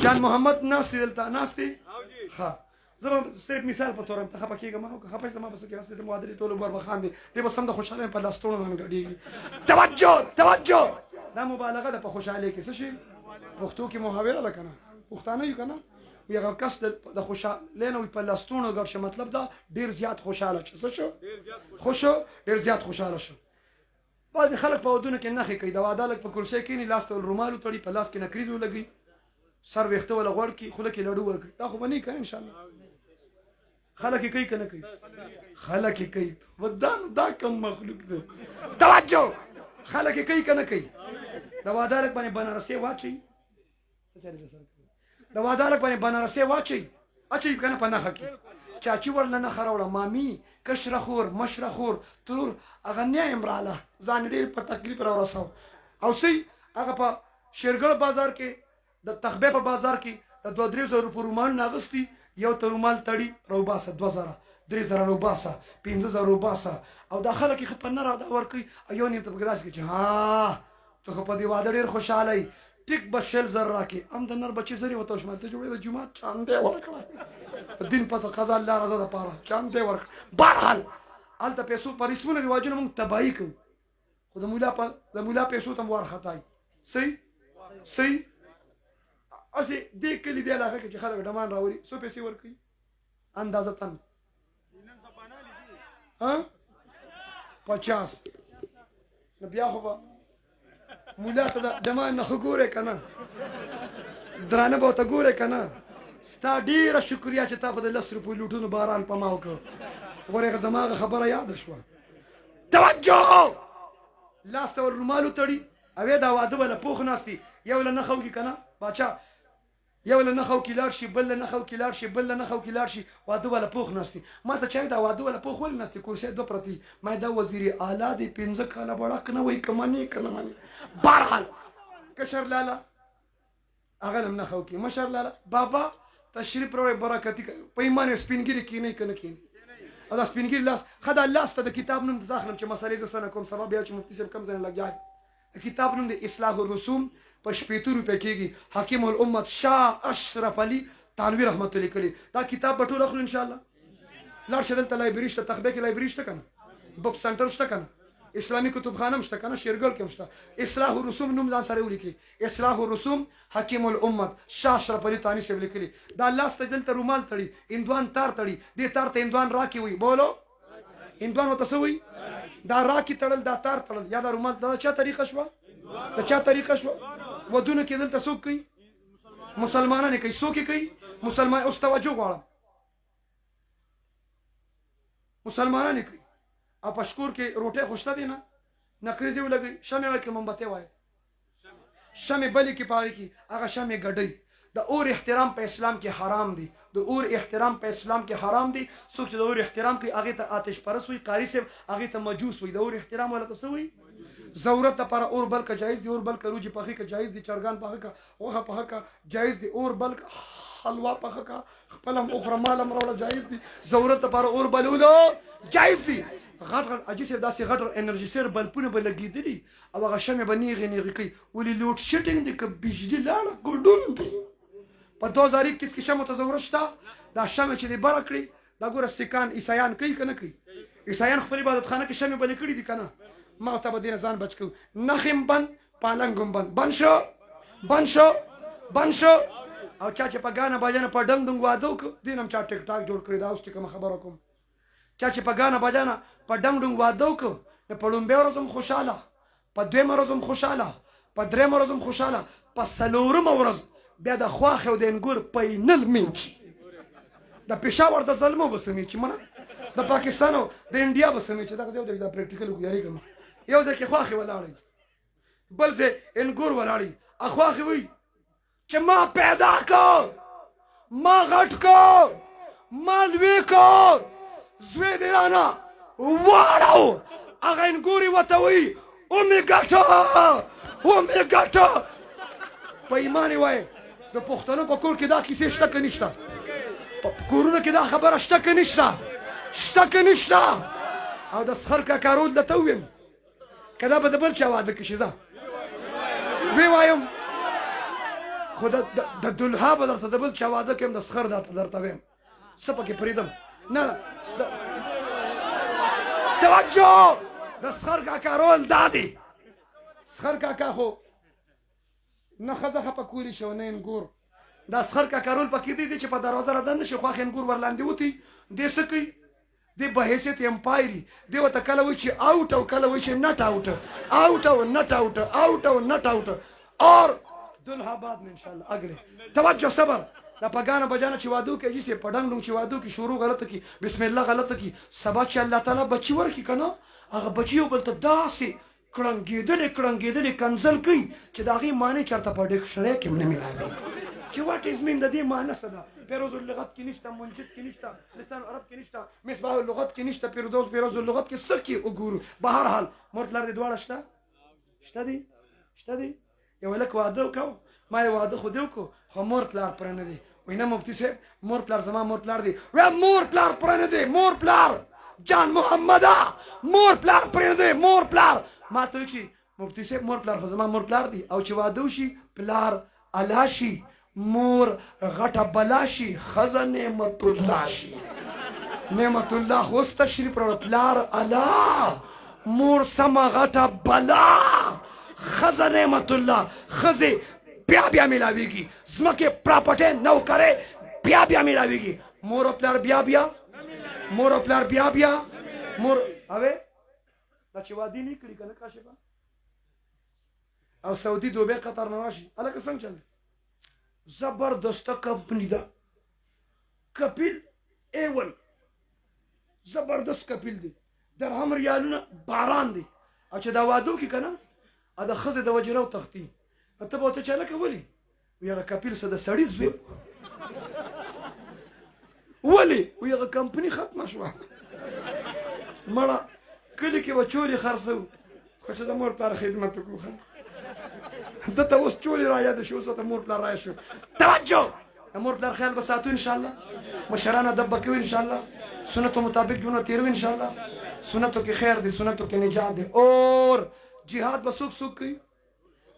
جان محمد ناست دی دلته ناست دی ښه زه به صرف مثال په توره ته خفه کېږم خفه شته ما به څه کې هسې د معادلې ټول عمر به خاندي دی به سم د خوشحالۍ په لاستوڼو باندې ګډېږي توجه دا مبالغه ده په خوشحالۍ کې څه شي پښتو کې محاوره ده که نه پښتانه یو که نه وي هغه کس د خوشحالۍ نه وي په لاستوڼو ګډ شه مطلب دا ډېر زیات خوشحاله شو څه شو خوش شو ډېر زیات خوشحاله شو بعضې خلک په ودونو کې نښې کوي د واده هلک په کرسۍ کښېني لاس ته رومال وتړي په لاس کې نکریز ولګوي سر ویښته وله غوړ کړي خوله کې لډو ورکوي دا خو به نه وي که نه انشاءالله خلک یې کوي که نه کوي خلک یې کوي دا کم مخلوق ده توجه خلک یې کوي که نه کوي د واده هلک باندې بنارسي واچوي د واده هلک باندې بنارسي واچوي اچوي که نه په نښه کې چاچي ورله نښه راوړه مامي کشره خور مشره خور ترور هغه نیم راله ځان ډېر په تکلیف راورسو او سی هغه په شیرګړ بازار کې د تخبې په بازار کې د 2-3 روپو رومالونه اغوستي یو ته رومال تړي راوباسه 2000 3000 راوباسه 5000 راوباسه او دا خلک یې ښه په نه راوده ورکوي یو نیم ته پکې داسې کوي چې ها ته خو په دې واده ډېر خوشحاله یې ټیک به 10000 راکړي هم د نر بچې زرې ورته وشمېر ته جوړې د جومات چاندی ورکړه د دین په قضا الله رضا دپاره چاندی ورکړه بهرحال هلته پیسو په رسمونه رواجونه موږ تباهي کوو خو د مولا پیسو ته م وارخطایي صحیح هسې دې کلي دې علاقه کې چې خلک ډمان راولي څو پیسې ورکوي اندازتن 50 نو بیا خو به مولا ته د ډمان نه خو ګورې که نه درانه به ورته ګورې که نه ستا ډېره شکریا چې تا په د 10 روپو لوټونو باران په ما وکړ ورېغه زما هغه خبره یاده شوه توجه لاس ته ور رومال وتړي اوې دا واده به له پوخ ناست دي یو له نښه وکړي که نه باچا یو له نښه وکړي لاړ شي بل له نښه وکړي لاړ شي بل له نښه وکړي لاړ شي واده به له پوخ ناست دي ما ته چا دا واده به له پوخ ولې ناست دي کرسۍ 2 پرتې ما دا وزیر اعلی دی 15 کاله بړک نه وایي که منې که نه منې بهرحال کشر لاله هغه هم نښه وکړي مشر لاله بابا تشریف راوړئ برکتي په ایمان یې سپینګیري کښېنئ که نه کښېنئ او دا سپینګیري لاس ښه دا لاس ته د کتاب نوم ته داخلم چې مسلې زه څه نه کوم سبا بیا چې مفتي صاحب کم ځای نه لګیا د کتاب نوم د اصلاح الرسوم په 80 روپۍ کېږي حکیم الامت شاه اشرف علي تانوي رحمت الله لیکلي دا کتاب به ټول اخلو انشاءالله لاړ شئ دلته لایبرري شته تخبې کې لایبرري شته که نه بک سنټر شته که نه اسلامي کتابخانه هم شته که نه شیرګل کې هم شته اصلاح الرسوم نوم ځان سره ولیکي اصلاح الرسوم حکیم الامت شاه اشرف علي تانوي صاحب لیکلي دا لاس ته دلته رومال تړي هندوان تار تړي دې تار ته هندوان راکې وایي بولو هندوان ورته څه وایي دا راکې تړل دا تار تړل یا دا رومال دا چا طریقه شوه د چا طریقه شوه ودونه کې دلته څوک کوي مسلمانان یې کوي څوک یې کوي مسلمان اوس توجه غواړم مسلمانان یې کوي او په شکور کې روټۍ خو شته دي نه نقریزې ولګوي شمې وایي که مومبتۍ وایي شمې بلې کې په هغې کې هغه شمې ګډوي د اور احترام په اسلام کې حرام دی د اور احترام په اسلام کې حرام دی څوک چې د اور احترام کوي هغې ته آتش پرست وایي قاري صاحب هغې ته مجوس وایي د اور احترام والا ته څه وایي ضرورت لپاره اور بل که جایز دی اور بل که روجي پخې که جایز دی چرګان پخه که غوښه پخه که جایز دی اور بل که حلوا پخه که خپل هم وخوره مال هم راوړه جایز دی ضرورت لپاره اور بلولو جایز دی غټ غټ حاجي صاحب داسې غټ انرژیسر بلپونه به لګېدلي او هغه شمې به نیغې نیغې کوي ولې لوډ شیډینګ دی که بجلي لاړه ګډون دی په 2021 کې شمو ته ضرورت شته دا شمې چې دی بره کړي دا ګوره سیکان عیسایان کوي که نه کوي عیسایان خپل عبادتخانه کې شمې بلې کړي دي که نه ما ته به دې نه ځان بچ کوو نښې هم بند پالنګ هم بند شو او چا چې په ګانا باجانه په ډنګ ډنګ واده وکړو دې نه هم چا ټیک ټاک جوړ کړی دا اوس چې کومه خبره کوم چا چې په ګانا باجانه په ډنګ ډنګ واده وکړو نو په لومبۍ ورځ هم خوشحاله په دویمه ورځ هم خوشحاله په درېیمه ورځ هم خوشحاله په څلورمه ورځ بیا د خواښې او د انګور پینل مینچ د پېښور د زلمو به څه میچي منه د پاکستان او د انډیا به څه میچي دغه ځای دا پریکټیکل وکړو یارېږم یو ځای کې خواښې ولاړئ بل ځای انګور ولاړئ خواښې وایي چې ما پیدا کو ما غټ کو ما لوی کو زوی دې رانه واړو هغه انګورې ورته وایي ومې ګټه په ایمان یې وایي د پښتنو په کور کې دا کیسې شته که نشته په کورونو کې دا خبره شته که نشته او د سخر کاکا رول درته وویم که دا به د بل چا واده کې شي زه وی وایم خو د دلها به درته د بل چا واده کوم د سخر درته وایم څه پکې پرېږدم نه توجه د سخر کاکا رول دا دی سخر کاکا خو نه ښځه خفه کولی شي او نه انګور دا سخر کاکا رول پکې دی چې په دروازه را دننه شي خواښې انګور ورلاندې وتي دی څه کوي دی په حیثیت امپایري دی ورته کله وایي چې آوټ او کله وایي چې نټ آوټ آوټ او نټ آوټ آوټ او نټ آوټ اور دلها بعد میں انشاءاللہ اگلے توجہ صبر دا پگانا بجانا چې وادو کې جیسے پډنګ لون چې وادو کې شروع غلطه کی بسم الله غلطه کی سبا چې الله تعالی بچی ورکی کنه هغه بچیو بل ته داسې کړنګېدلې کنزل کوي چې د هغې معنی چېرته په ډکشنري کې هم نه میلاوي چې واټ از مین د دې معنی څه ده پیروز اللغت کې نشته منجد کې نشته لسان عرب کې نشته مصباح اللغت کې نشته پیروز اللغت کې څه کې وګورو به هر حال مور پلار دې دواړه شته دي یو هلک واده وکړو ما یې واده خو دې وکړو خو مور پلار پوره نه دی وایي نه مفتي صاحب مور پلار زما مور پلار دی وایه مور پلار پوره نه دی مور پلار جان محمده مور پلار پوره نه دی مور پلار ما ته وایي چې مفتي صاحب مور پلار خو زما مور پلار دی او چې واده وشي پلار الا شي مور غټه بلا شي ښځه نعمت الله شي نعمت الله خو اوس تشریف راوړه پلار الا مور سمه غټه بلا ښځه نعمت الله ښځې بیا میلاویږي ځمکې پراپرټۍ نوکرۍ بیا میلاویږي مور او پلار بیا مور او پلار بیا مور اوې دا چې وادي نه کړي که نه کاشفه او سعودي دوبۍ قطر نه راشي هلکه څنګه چل زبردسته کمپني ده کپیل A1 زبردست کپیل دی درهم ریالونه باران دی او چې دا وادو کې که نه د ښځې د وجې راو تختي ته به ورته چې هلکه ولې وایي هغه کپیل څه د سړي زوی ولې وایي هغه کمپني ختمه شوه مړه کلي کې به چولې خرڅوو خو چې د مور پلار خدمت وکړو دته اوس چولې را یاده شو اوس ورته مور پلار رایه شو توجه د مور پلار خیال به ساتو انشاءالله مشران ادب به کوي انشاءالله سنتو مطابق ژوند تېروي انشاءالله سنتو کې خیر دی سنتو کې نجات دی اور جهاد به څوک کوي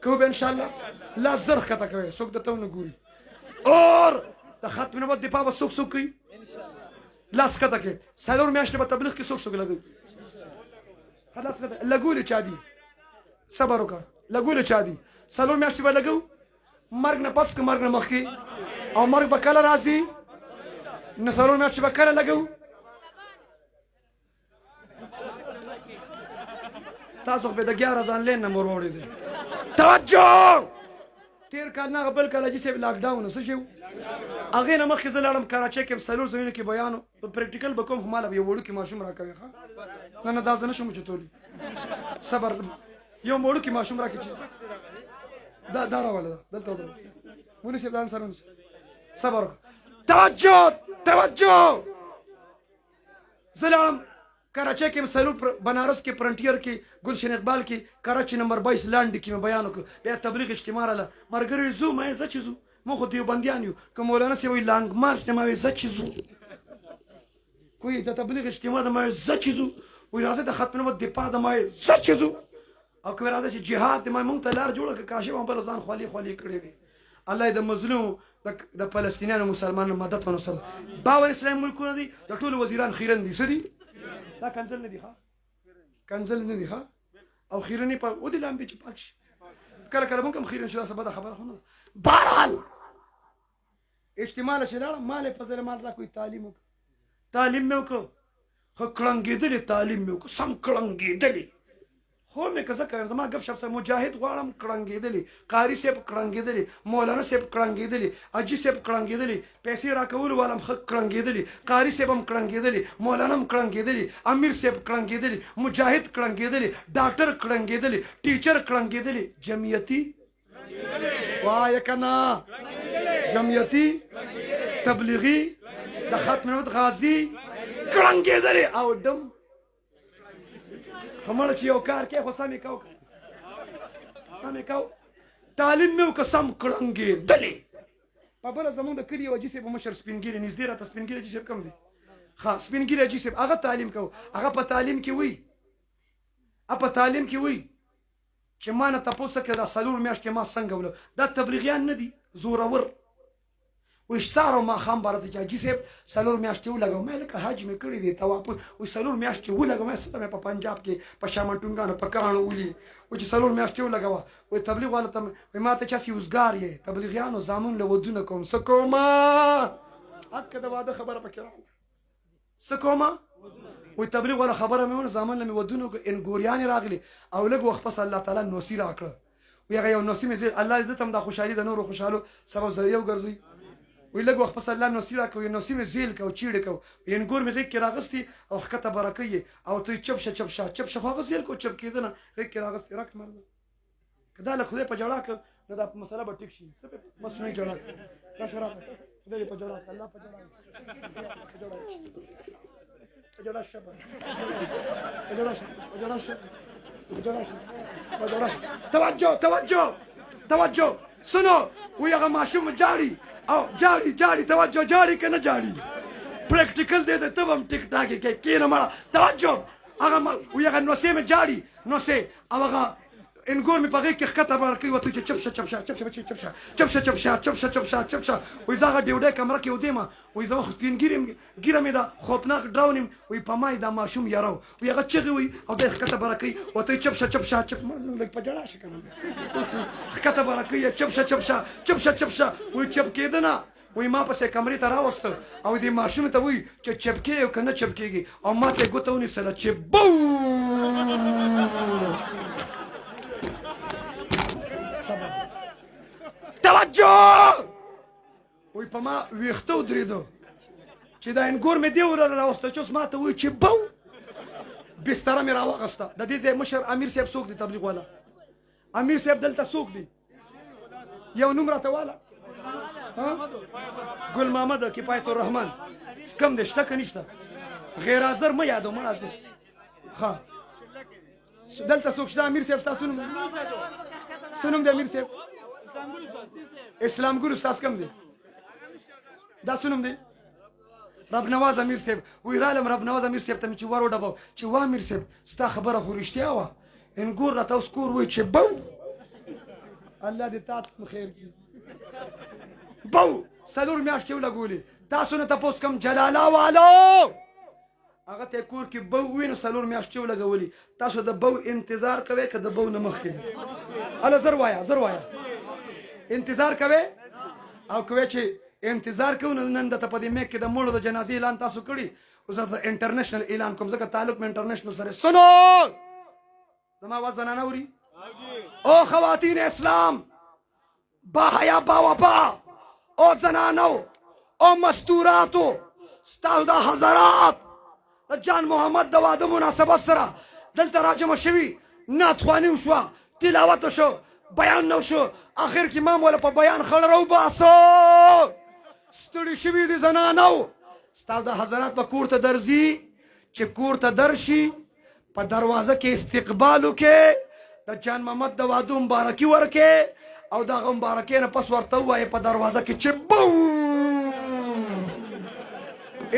کوو به انشاءالله لاس زر ښکته کوي څوک درته ونه ګوري اور د ختم نبوت دفاع به څوک کوي لاس ښکته کوي څلور میاشتې به تبلیغ کې څوک لګوي لاس ښکته لګولې چا دي صبر وکړه لګولې چا دي څلور میاشتې به لګو مرګ نه پس که مرګ نه مخکې او مرګ به کله راځي نه څلور میاشتې به کله لګو تاسو خو به د 11 ځانلین نه مور وړی دی توجه تېر کال نه هغه بل کال حاجي صاحب لاکډاون څه شي هغې نه مخکې زه لاړم کراچۍ کې څلور ځایونو کې بیان پریکټیکل به کوم خو ماله به یو وړوکي ماشوم راکوي ښه نه دا زه نه شم اوچتولی صبر یو وړوکي ماشوم راکړي چې دا راوله ده دلته ونیسئ ځان سره ونیسئ صبر وکړه توجه زه لاړم کراچۍ کې سلور بنارس کې فرنټیر کې ګلشن اقبال کې کراچۍ نمبر 22 لاندې کې مې بیان وکړ بیا تبلیغ اجتماع راله ملګري ځو ما یې زه چې ځو موږ خو دیوبندیان یو که مولانا صاحب وایي لانګ مارچ دی ما وایي زه چې ځو کوی د تبلیغ اجتماع د ما وایي زه چې ځو وایي راځئ د ختم نبوت دفاع د ما وایي زه چې ځو او که راځه چې جهاد دی ما موږ ته لار جوړه کړه کاشف هم بله ځان خولې کړی دی الله یې د مظلومو د فلسطینیانو مسلمانانو مدد په نصرت باور اسلامي ملکونه دي د ټولو وزیران خیرن دي څه دي دا کنزل نه دي ښه کنزل نه دي ښه او خیرنې په ودې لامبې چې پاک شي کله کله موږ هم خیرن شي دا څه بده خبره خو نه ده بهرحال اجتماع له چې لاړم ما له فضل مال راکوي تعلیم وکړه تعلیم مې وکړ خو کړنګېدلې تعلیم مې وکړ سم کړنګېدلې خو مې که زه کوم زما ګپ شپ سره مجاهد غواړم کړنګېدلې قاري صاحب کړنګېدلې مولانا صاحب کړنګېدلې حاجي صاحب کړنګېدلې پیسې راکولو والم ښه کړنګېدلې قاري صاحب هم کړنګېدلې مولانا هم کړنګېدلې امیر صاحب کړنګېدلې مجاهد کړنګېدلې ډاکټر کړنګېدلې ټیچر کړنګېدلې جمعیتي وایه که نه جمعیتي تبلیغي د ختم نبوت غازي کړنګېدلې او ډم همړه چې یو کار کوي خو سمې کو تعلیم مې وکړه سم کړنګېدلې په بله زمونږ د کلي یو حاجي صاحب مشر سپین ږیري نږدې راته سپین ږیري حاجي صاحب کوم دی ښه سپین ږیري حاجي صاحب هغه تعلیم کوو هغه په تعلیم کې وایي چې ما نه تپوس وکړه دا څلور میاشتې ما څنګه وله دا تبلیغیان نه دي زورور وایي سهار او ماښام به راته چې حاجي صاحب 4 میاشتې ولګوم مې لکه حج مې کړی دی طواف وایي 4 میاشتې ولګوم څه مې په پنجاب کې په شامنټونګانو په کاڼو ولي وایي چې 4 میاشتې ولګوه وایي تبلیغ والا ته وایي ما ته چاسې وزګار یې تبلیغیانو زامن له ودونه کوم څه کومه حق د واده خبره پکې راغله څه کومه وایي تبلیغ والا خبره مې ونه زامن له مې ودونه انګوریانې راغلي او لږ وخت پس الله تعالی نوسي راکړه وایي هغه یو نوسي مې الله دې ته هم دا خوشحالي د نورو خوشحالو سبب ذریعه وګرځوي وایي لږ وخت پس الله نوسي راکړه نوسي مې زیل کړه او چیړې کړه انګور مې غېږ کې راغستې او ښکته برکه یې او ته چپ شه چپ شه چپ شه خو هغه زیل کړه چپ کېده نه غېږ کې راغستې راک مرده که دا له خدای په جوړه کړه نو دا مسله به ټیک شي څه مصنوعي جوړه کړه دا شراب خدای دې په جوړه کړه الله په جوړه جوړه شه توجه توجه توجه سنو وی هغه ماشوم جاړي او جاړي توجه جاړي که نه جاړي پریکټیکل دی ته به هم ټیک ټاکې کوي کښېنه مړه توجه هغه وی هغه نوسې مې جاړي نوسې او هغه انګور مې په غېږ کې ښکته بار کوي ورته چې چپ شه چپ شه چپ شه بچې چپ شه چپ شه چپ شه چپ شه چپ شه چپ شه وایي زه هغه ډیوډۍ کمره کې ودېمه وایي زه خو سپین ګیره مې ده خوفناک ډراون یم وایي په ما یې دا ماشوم یاره وایي هغه چغې وایي او دا یې ښکته باره کوي ورته یې چپ شه چپ شه چپ لږ په ژړا شي که نه ښکته باره کوي چپ شه چپ شه چپ شه چپ شه وایي چپ کېده نه وایي ما پسې کمرې ته راوسته او دې ماشوم ته وایي چې چپ کېږي که نه چپ کېږي او ما ته یې ګوته ونیسله چې بو توجه وایي په ما ویښته ودرېده چې دا انګور مې دې وره راوسته چې اوس ما ته وایي چې بو بستره مې راواغسته د دې ځای مشر امیر صاحب څوک دی تبلیغ والا امیر صاحب دلته څوک دی یو نوم راته واله ګل محمد کفایت الرحمن کم دی شته که نشته غیر حاضر مه یادو مه حاضر ها دلته څوک شته امیر صاحب ستاسو نوم څه نوم دی امیر صاحب اسلام ګل استاذ کم دی دا څه نوم دی رب نواز امیر صاحب وی رالم رب نواز امیر صاحب ته مې چې ور وډباو چې وا امیر صاحب ستا خبره خو رښتیا وه انګور راته اوس کور وایي چې بو الله دې تا ته خیر کړي بو 4 میاشتې ولګولې تاسو نه تپوس کوم جلاله والو هغه ته کور کې بو وي نو 4 میاشتې ولګولې تاسو د بو انتظار کوئ که د بو نه مخکې هله زر وایه انتظار کوئ او کوئ چې انتظار کوو نن درته په دې میک کې د مړو د جنازې اعلان تاسو کړي اوس درته انټرنیشنل اعلان کوم ځکه تعلق مې انټرنیشنل سره سنو زما آواز زنانه اوري او خواتین اسلام با حیا با وفا او زنانو او مستوراتو ستاسو د حضرات د جان محمد د واده مناسبت سره دلته راجمع شوي نعت خواني وشوه تلاوت وشو بیان نه وشو اخر کې امام والا په بیان خړ راوباسو ستړي شوي دي زنانو ستاسو د حضرات به کور ته درځي چې کور ته درشي په دروازه کې استقبال وکړي د جان محمد د واده مبارکي ورکړي او دغه مبارکۍ نه پس ورته ووایې په دروازه کې چې بو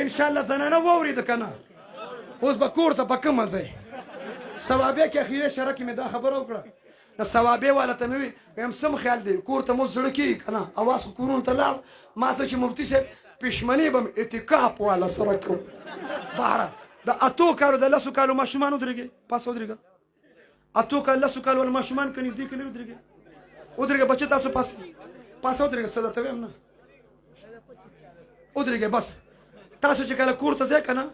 انشاءالله زنانه واورېده که نه اوس به کور ته په کومه ځای ثوابې کې اخیري شره کې مې دا خبره وکړه د ثوابې والا ته مې ویم سم خیال دی کور ته مو زړه کېږي که نه اواز خو کورونو ته لاړ ما ته چې مفتي صاحب پښمنې به م اعتکاف والا سره کوم بهره د 8 کالو د 10 کالو ماشومان ودرېږي پاس ودرېږه 8 کالو 10 کالو والا ماشومان که نږدې که لرې ودرېږي ودرېږه بچه تاسو پاس ودرېږه څه درته ویم نه ودرېږئ بس تاسو چې کله کور ته ځئ که نه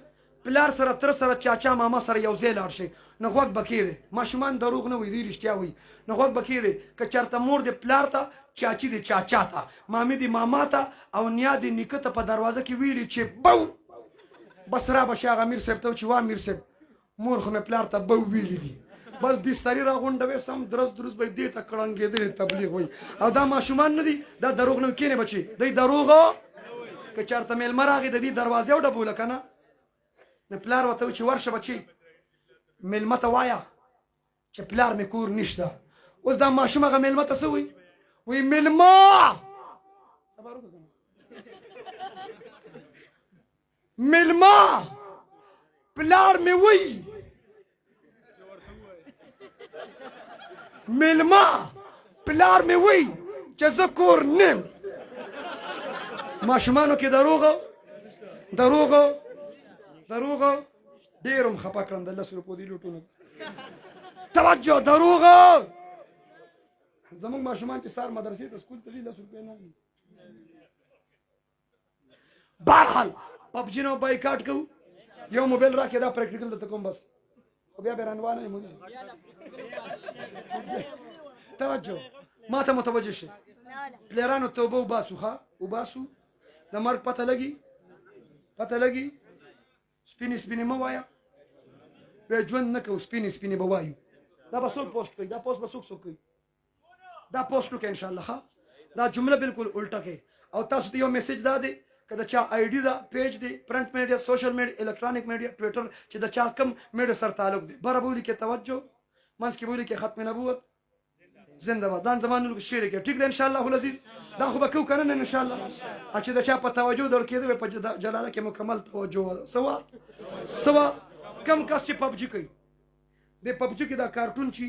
پلار سره تر سره چاچا ماما سره یو ځای لاړ شئ نو غوږ به کېږدئ ماشومان دروغ نه وایي دوی رښتیا وایي نو غوږ به کېږدئ که چېرته مور دې پلار ته چاچي دې چاچا ته مامي دې ماما ته او نیا دې نیکه ته په دروازه کې ویلي چې بو بس را به شي هغه امیر صاحب ته چې وا امیر صاحب مور خو مې پلار ته بو ویلي دي بس بسترې راغونډوي سم درز به دې ته کړنګېدلې تبلیغ وایي او دا ماشومان نه دي دا دروغ نه کینې بچي دی دروغ که چېرته میلمه راغی د دې دروازې وډبوله که نه نو پلار ورته وایي چې ورشه بچي میلمه ته وایه چې پلار مې کور نشته اوس دا ماشوم هغه میلمه ته څه وایي وایي میلمه میلمه پلار مې وایي میلمه پلار مې وایي چې زه کور نیم ماشومانو کې دروغ ډېر هم خفه کړم د 10 روپو دي لوټونه توجه دروغ زمونږ ماشومان چې سار مدرسې ته سکول ته ځي 10 روپۍ نه بهرحال پبجي نه بایکاټ کوو یو موبایل راکې دا پریکټیکل درته کوم بس خو بیا به رانوانه یم توجه ما ته متوجه شي پلیرانو توبه وباسو ښه وباسو د مرګ پته لګي سپینې مه وایه بیا ژوند نه کوو سپینې به وایو دا به څوک پوسټ کوي دا پوسټ به څوک کوي دا پوسټ وکړه انشاءالله ښه دا جمله بالکل الټه کوي او تاسو ته یو میسیج دا دی که د چا آی ډي ده پیج دی پرنټ میډیا سوشل میډیا الکترونیک میډیا ټویټر چې د چا کم میډیا سره تعلق دی بره به ولیکې توجه منځ کې به ولیکې ختم نبوت زنده باد دا زمانو کې شعر کې ټیک ده انشاءالله العزیز دا خو به کوو که نه انشاءالله چې د چا په توجه در کېده په جلاله کې مکمل توجه سوا کم کس چې پبجي کوي د پبجي کې دا کارټون چې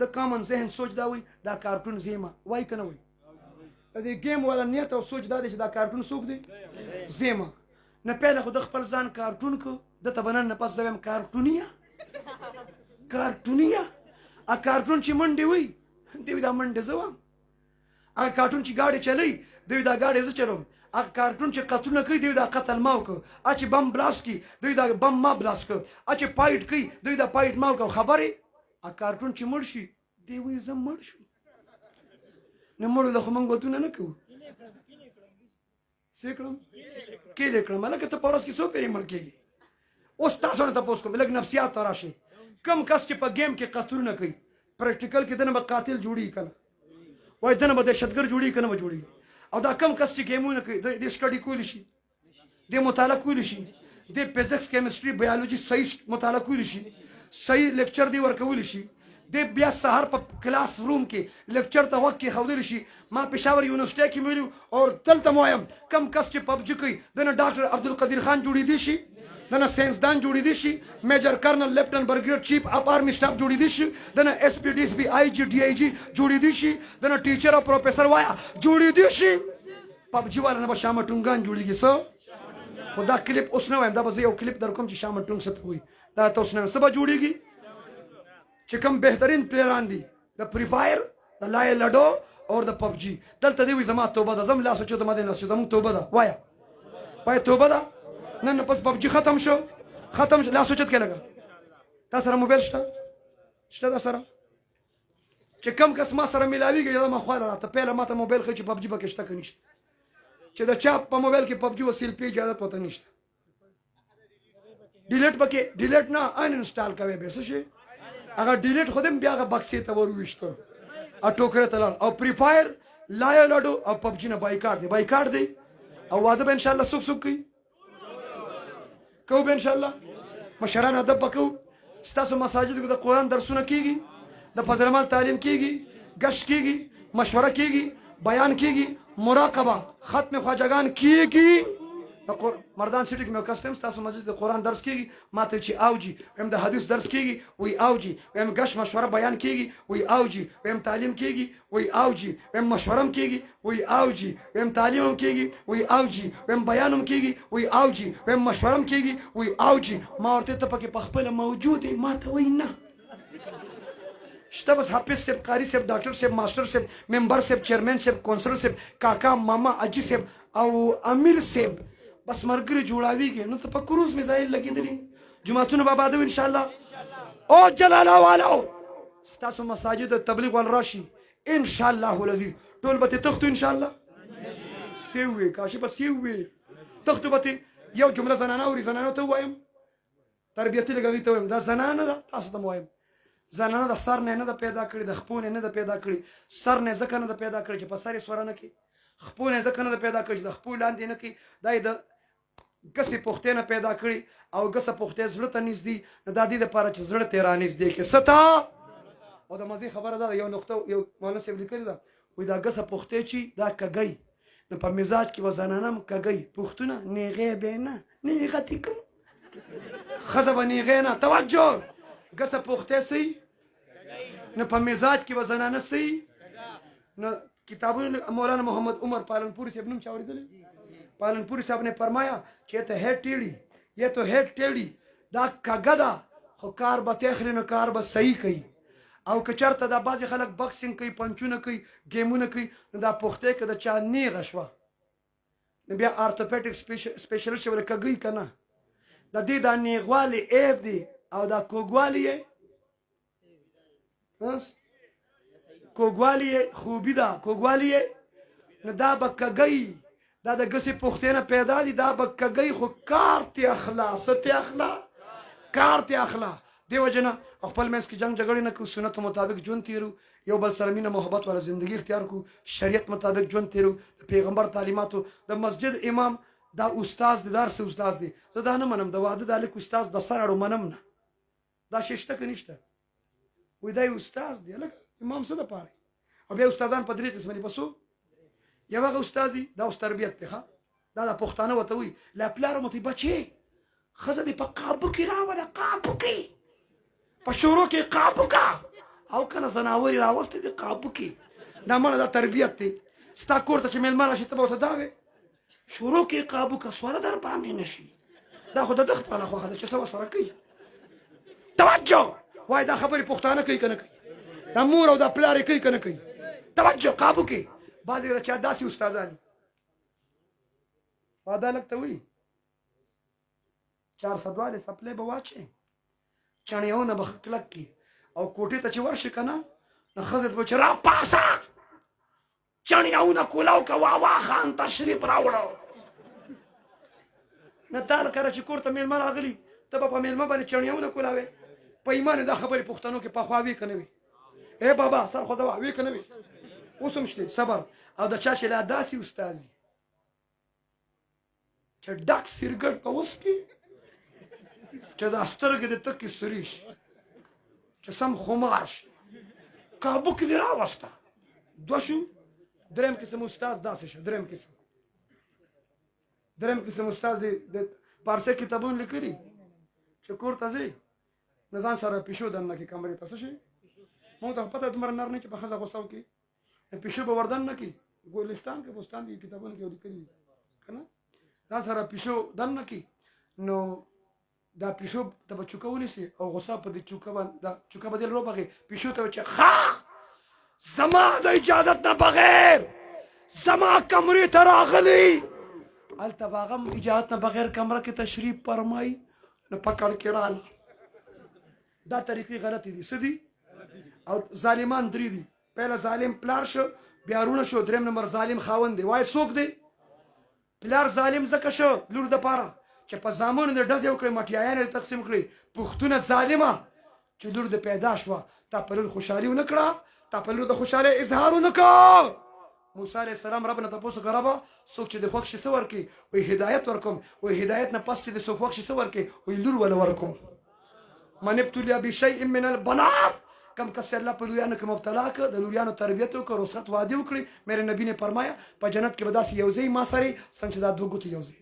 د کامن ذهن سوچ دا وي دا کارټون زیمه وای که نه وای د دې ګیم والا نیت او سوچ دا دی چې دا کارټون څوک دی زیمه نه پهله خو د خپل ځان کارټون کو دته به نن نه پس زه وایم کارټونیه کارټون چې منډې وي دوی دا منډې زه وم هغه کارټون چې ګاډي چلوي دوی دا ګاډي زه چلوم هغه کارټون چې قتلونه کوي دوی دا قتل ما وکړو چې بم بلاست کړي دوی دا بم ما بلاست کړو چې پایټ کوي دوی دا پایټ ما وکړو خبرې کارټون چې مړ شي دی وایي زه مړ شو نه مړو له خو موږ ودونه نه کوو څه کړم کیلې کړم هلکه ته په ورځ کې څو پیرې مړ کېږي اوس تاسو نه تپوس کوم لږ نفسیات ته راشئ کم کس چې په گیم کې قتلونه کوي پریکټیکل کې دنه به قاتل جوړي کنه وای دنه به دهشتګر جوړي کنه به جوړي او دا کم کس چې گیمونه کوي د سټډي کولی شي د مطالعه کولی شي د فزکس کیمستري بایولوژي صحیح مطالعه کولی شي صحیح لیکچر دی ورکولی شي د بیا سهار په کلاس روم کې لیکچر ته وخت کې ښودلی شي ما پېښور یونیورسټۍ کې ویلي او دلته مو وایم کم کس چې پبجي کوي دنه ډاکټر عبدالقدیر خان جوړېدی شي دنه ساینسدان جوړېدی شي میجر کرنل لیفټننټ برګریډ چیف اف آرمي سټاف جوړېدی شي دنه ایس پي ډي ایس پي آی جي ډي آی جي جوړېدی شي دنه ټیچر او پروفیسر وایه جوړېدی شي پبجي والا نه به شامه ټونګان جوړېږي څه خو دا کلیپ اوس نه وایم دا به زه یو کلیپ در کوم چې شامه ټونګ څه ته وایي دا ته اوس نه وایم څه به جوړېږي چې کوم بهترین پلیران دي د فری فایر د لای لډو او د پبجي دلته دی وي زما توبه ده زم لاس اوچتم دې لاس زموږ توبه ده وایه توبه ده نن پس پبجي ختم شو لاس اوچت کې لګه تا سره موبایل شته دا سره چې کم کس ما سره ملاویږي یا ما خواله راته پهله ما ته موبایل ښایي چې پبجي پکې شته که نشته چې د چا په موبایل کې پبجي وسیل پې اجازت ورته نشته ډیلیټ نه ان انسټال کوي بیا څه شي هغه ډیلیټ خو دې بیا هغه بکسې ته ور وویشته او ټوکرې ته لاړ او فری فایر لایو لډو او پبجي نه بایکاټ دی او واده به انشاءالله څوک کوي کوو به انشاءالله مشران ادب به کوو ستاسو مساجدو کې د قرآن درسونه کېږي د فضلمال تعلیم کېږي ګشت کېږي مشوره کېږي بیان کېږي مراقبه ختم خواجګان کېږي مردان سیټي کې مې کستم ستاسو مسجد د قرآن درس کېږي ما ته چې اوجي ویم د حدیث درس کېږي وی اوجي ویم ګشت مشوره بیان کېږي وی اوجي ویم تعلیم کېږي وی اوجي ویم مشوره هم کېږي وی اوجي ویم تعلیم هم کېږي وی اوجي ویم بیان هم کېږي وی اوجي ویم مشوره هم کېږي وی اوجي ما ورته ته پکې په خپله موجود یې ما ته وایي نه شته بس حافظ صاحب قاري صاحب ډاکټر صاحب ماسټر صاحب ممبر صاحب چیرمین صاحب کونسلر صاحب کاکا ماما اجي صاحب او امیر صاحب بس مرګري جوړاویږي نو ته په کروز میزایل لګېدلي جماعتونه به آبادوي انشاءالله او جلاله والو ستاسو مساجد تبلیغ ول راشي انشاءالله العزیز ټول به تې تختو انشاءالله سیو وي کاشي به سیو وي تختو به تې یو جمله زنانه اوري زنانو ته ووایم تربیتي لږ هغوی ته ووایم دا زنانه ده تاسو ته م وایم زنانه د سر نه ده پیدا کړې د خپو نه ده پیدا کړې سر نه ځکه نه ده پیدا کړې چې په سر یې سوره نه کړي خپو نه ځکه نه ده پیدا کړې چې د خپو لاندې نه کړي دا یې د ګسې پختې نه پیدا کړي او ګسه پختې زړه ته نږدې نو دا دې دپاره چې زړه ته یې رانږدې کړي څه ته او د مزې خبره دا ده یو نقطه یو مولانا صاحب لیکلې ده وایي دا ګسه پختې چې دا کږی نو په مزاج کې به زنانه هم کږی پښتونه نیغې به نه نیغتې کړم ښځه به نیغې نه توجه ګسه پختې سي نو په مزاج کې به زنانه سي نو किताबों मौलाना मोहम्मद उमर पालनपुरी से अपने चावरी दले पालनपुरी साहब ने फरमाया कि ये तो है टेढ़ी, ये तो है टेढ़ी, दा कगदा खो कार बतेखरे न कार बस सही कही او که چرته دا بعضې خلک بکسینګ کوي پنچونه کوي ګیمونه کوي نو دا پوښتې که د چا نیغه شوه نو بیا ارتوپیډک سپیشلیسټ چې ورله کږوي که نه د دې دا نیغوالی عیب دی او دا کوږوالی یې کوږوالی یې خوبي ده کوږوالی یې نو دا به کږی دا د ګسې پوښتنه پیدا دي دا به کږی خو کار تې اخلا څه تې اخلا کار تې اخلا دی وجه نه خپل منځ کې جنګ جګړې نه کوو سنتو مطابق ژوند تېرو یو بل سره مینه محبت والا زندگی اختیار کړو شریعت مطابق ژوند تېرو د پیغمبر تعلیماتو د مسجد امام دا استاد دی دار څه استاد دی زه دا نه منم د واده دا لیک استاد د سر اړو منم نه دا شی شته که نشته وایي دا یو استاد دی هلکه امام څه دپاره او بیا استادان په درې قسمه دي په څو یو هغه استاد دی دا اوس تربیت دی ښه دا د پښتانه ورته وایي لا پلاره مو ته بچې ښځه دې په قابو کې راوله قابو کې په شورو کې قابو کا او کنه زناوري راوستې دي قابو کې دا مړه دا تربیت دی ستا کور ته چې میلمه راشي ته به ورته دا وې شروع کې قابو کا سواره در باندې نشي دا خو د ده خپله خوښه ده چې څه ورسره کوي توجه وایي دا خبرې پښتانه کوي که نه کوي دا مور او دا پلار یې کوي که نه کوي توجه قابو کې بعضې د چا داسې استادان واده لږ ته وایي 400 والے سپلی به واچې چڼیونه به کلک کي او کوټې ته چې ورشي که نه نو ښځې ته به چې راپاسه چڼیونه کولاو که واوا خان تشریف راوړه نه تا کله چې کور ته میلمه راغلي ته به په میلمه باندې چڼیونه کولاوې په ایمان دا خبرې پښتنو کې پخوا وي که نه وي ای بابا سر خو زه وي که نه وي اوس هم شته صبر او د چا چې لا داسې استازي چې ډک سیرګټ په وسکي چې دا سترګې د تکې سري شي چې سم خمار شي قابو کې دې راوسته دوه شو درېیم قسم استاد داسې شو درېیم قسم استاد د پارسي کتابونه لیکلي چې کور ته ځي نو ځان سره پیشو دننه کې کمرې ته څه شي موږ ته پته دومره نر نه چې په ښځه غوسه وکړي پیشو به وردن نه کړي ګلستان کې بوستان دي کتابونه کې لیکلي که نه ځان سره پیشو دننه کړي نو دا پیشو ته به چوکه ونیسي او غوسه په دې چوکه باندې دا چوکه به دې روبغې پیشو ته به چې ښه زما د اجازت نه بغیر زما کمرې ته راغلی هلته به هغه هم اجازت نه بغیر کمره کې تشریف فرمایي نو پکړ کې راله دا طریقې غلطې دي څه دي او ظالمان درې دي پهله ظالم پلار شو بیا رونه شو درېم نمبر ظالم خاوند دی وایي څوک دی پلار ظالم ځکه شو لور دپاره چې په زامنو د ډزې وکړې مټیایانې د تقسیم کړې پښتونه ظالمه چې لور د پیدا شوه تا په لور خوشحالي ونه کړه تا په لور د خوشحالۍ اظهار ونه کړه موسی علیه السلام رب نه تپوس وکړه ربه څوک چې د خوښ شي څه ورکړي وایي هدایت ورکوم وایي هدایت نه پس چې د څوک خوښ شي څه ورکړي وایي لور وله ورکوم من ابتلي بشیء من البنات کم کس الله په لوریانو کې مبتلا کړه د لوریانو تربیت وکړه رخصت وعده وکړي میرے نبی نے فرمایا په جنت کې به داسې یو ځای ما سره څنګه چې دا دوه ګوتې یو ځای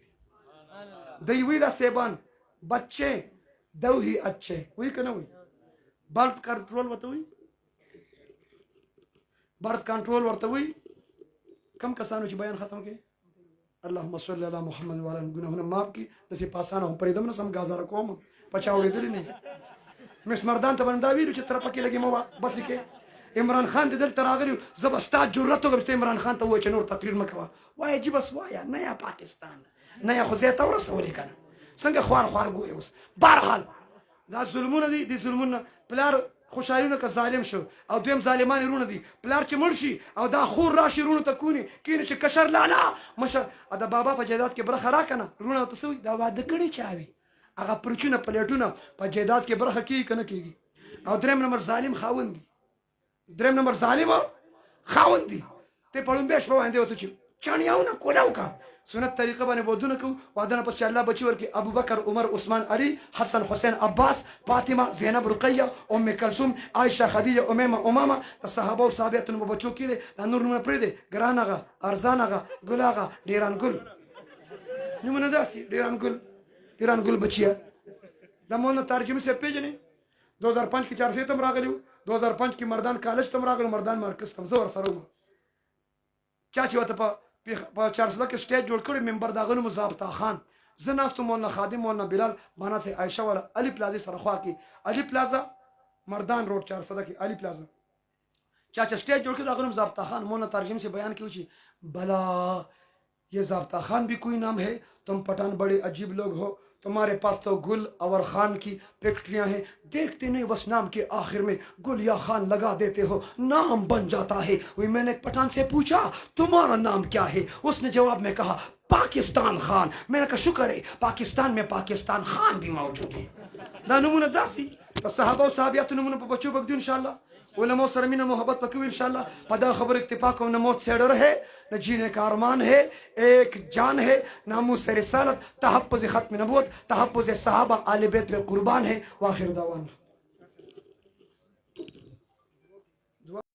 دی وی دا سیبان بچے دو ہی اچھے وہی کہ نہ وہی برتھ کنٹرول ورته وی برتھ کنٹرول ورته وی کم کسانو چې بیان ختم کړي اللهم صل علی محمد وعلى گناهونه معاف کړي داسې پاسانه هم پرېږدم نه سم ګازاره کوم پچا اورېدلي نه مس مردان ته باندې دا ویلو چې تر پکې لګي مو بس کې عمران خان دې دلته راغلی زه به ستا جرأت وکړم چې عمران خان ته ووایه چې نور تقریر مه کوه وایه جي بس وایه نه یا پاکستان نه یا خو زه ته ورسولې که نه څنګه خوار ګورې اوس بهرحال دا ظلمونه دي دې ظلمونه پلار خوشحالونه که ظالم شو او دویم ظالمان رونه دي پلار چې مړ شي او دا خور راشي رونو ته کوني کینې چې کشر لالا مشر د بابا په جایداد کې برخه را که نه رونه ورته څه وایي دا واده کړی چا وي هغه پرچونه پلیټونه په جایداد کې برخه کېږي که نه کېږي او درېم نمبر ظالم خاوند دي درېم نمبر ظالم خاوند دي ته په لومبۍ شپه باندې ورته چې چڼیاونه کولاو کا سنت طریقه باندې ودونه کو واده نه پس چې الله بچي ورکړي ابوبکر عمر عثمان علي حسن حسین عباس فاطمه زینب رقیه ام کلثوم عایشه خدیجه امامه د صحابه او صحابیاتو په بچو کې دي دا نور نومونه پرېږدي ګران هغه ارزان هغه ګل هغه ډیران ګل نومونه داسې ډیران ګل بچیه د مولانا ترجمه صاحب پېژنې 2005 کې 400 تم راغلی 2005 کې مردان کالج تم راغلی مردان مرکز تم زه ورسره وم चाची वत په چارسله کې سټیج جوړ کړی منبر دا غنو مزابطه خان زناستو مولانا خادم مولانا بلال بانا थे عائشہ वाला अली प्लाजा सरखवा की अली प्लाजा मर्दान रोड 400 की अली प्लाजा चाचा स्टेज जोड़ के दागरम ज़ाब्ता खान मौलाना तर्जुम से बयान की भला ये ज़ाब्ता खान भी कोई नाम है तुम पठान बड़े अजीब लोग हो तुम्हारे पास तो गुल और खान की फैक्ट्रियां हैं देखते नहीं बस नाम के आखिर में गुल या खान लगा देते हो नाम बन जाता है वही मैंने पठान से पूछा तुम्हारा नाम क्या है उसने जवाब में कहा पाकिस्तान खान मैंने कहा शुक्र है पाकिस्तान में पाकिस्तान खान भी मौजूद है ना नमूना दासी सहाबा साहबियात नमूना पर बच्चों बगदी इंशाल्लाह उलमा सरमीना मोहब्बत पकवी इंशाल्लाह पदा खबर इत्तिफाक और नमोत से डर है न जीने का अरमान है एक जान है नामूस रिसालत तहफ़्फ़ुज़ ख़त्म नबूवत तहफ़्फ़ुज़ सहाबा आले बैत पे कुर्बान है वाखिर दावाना।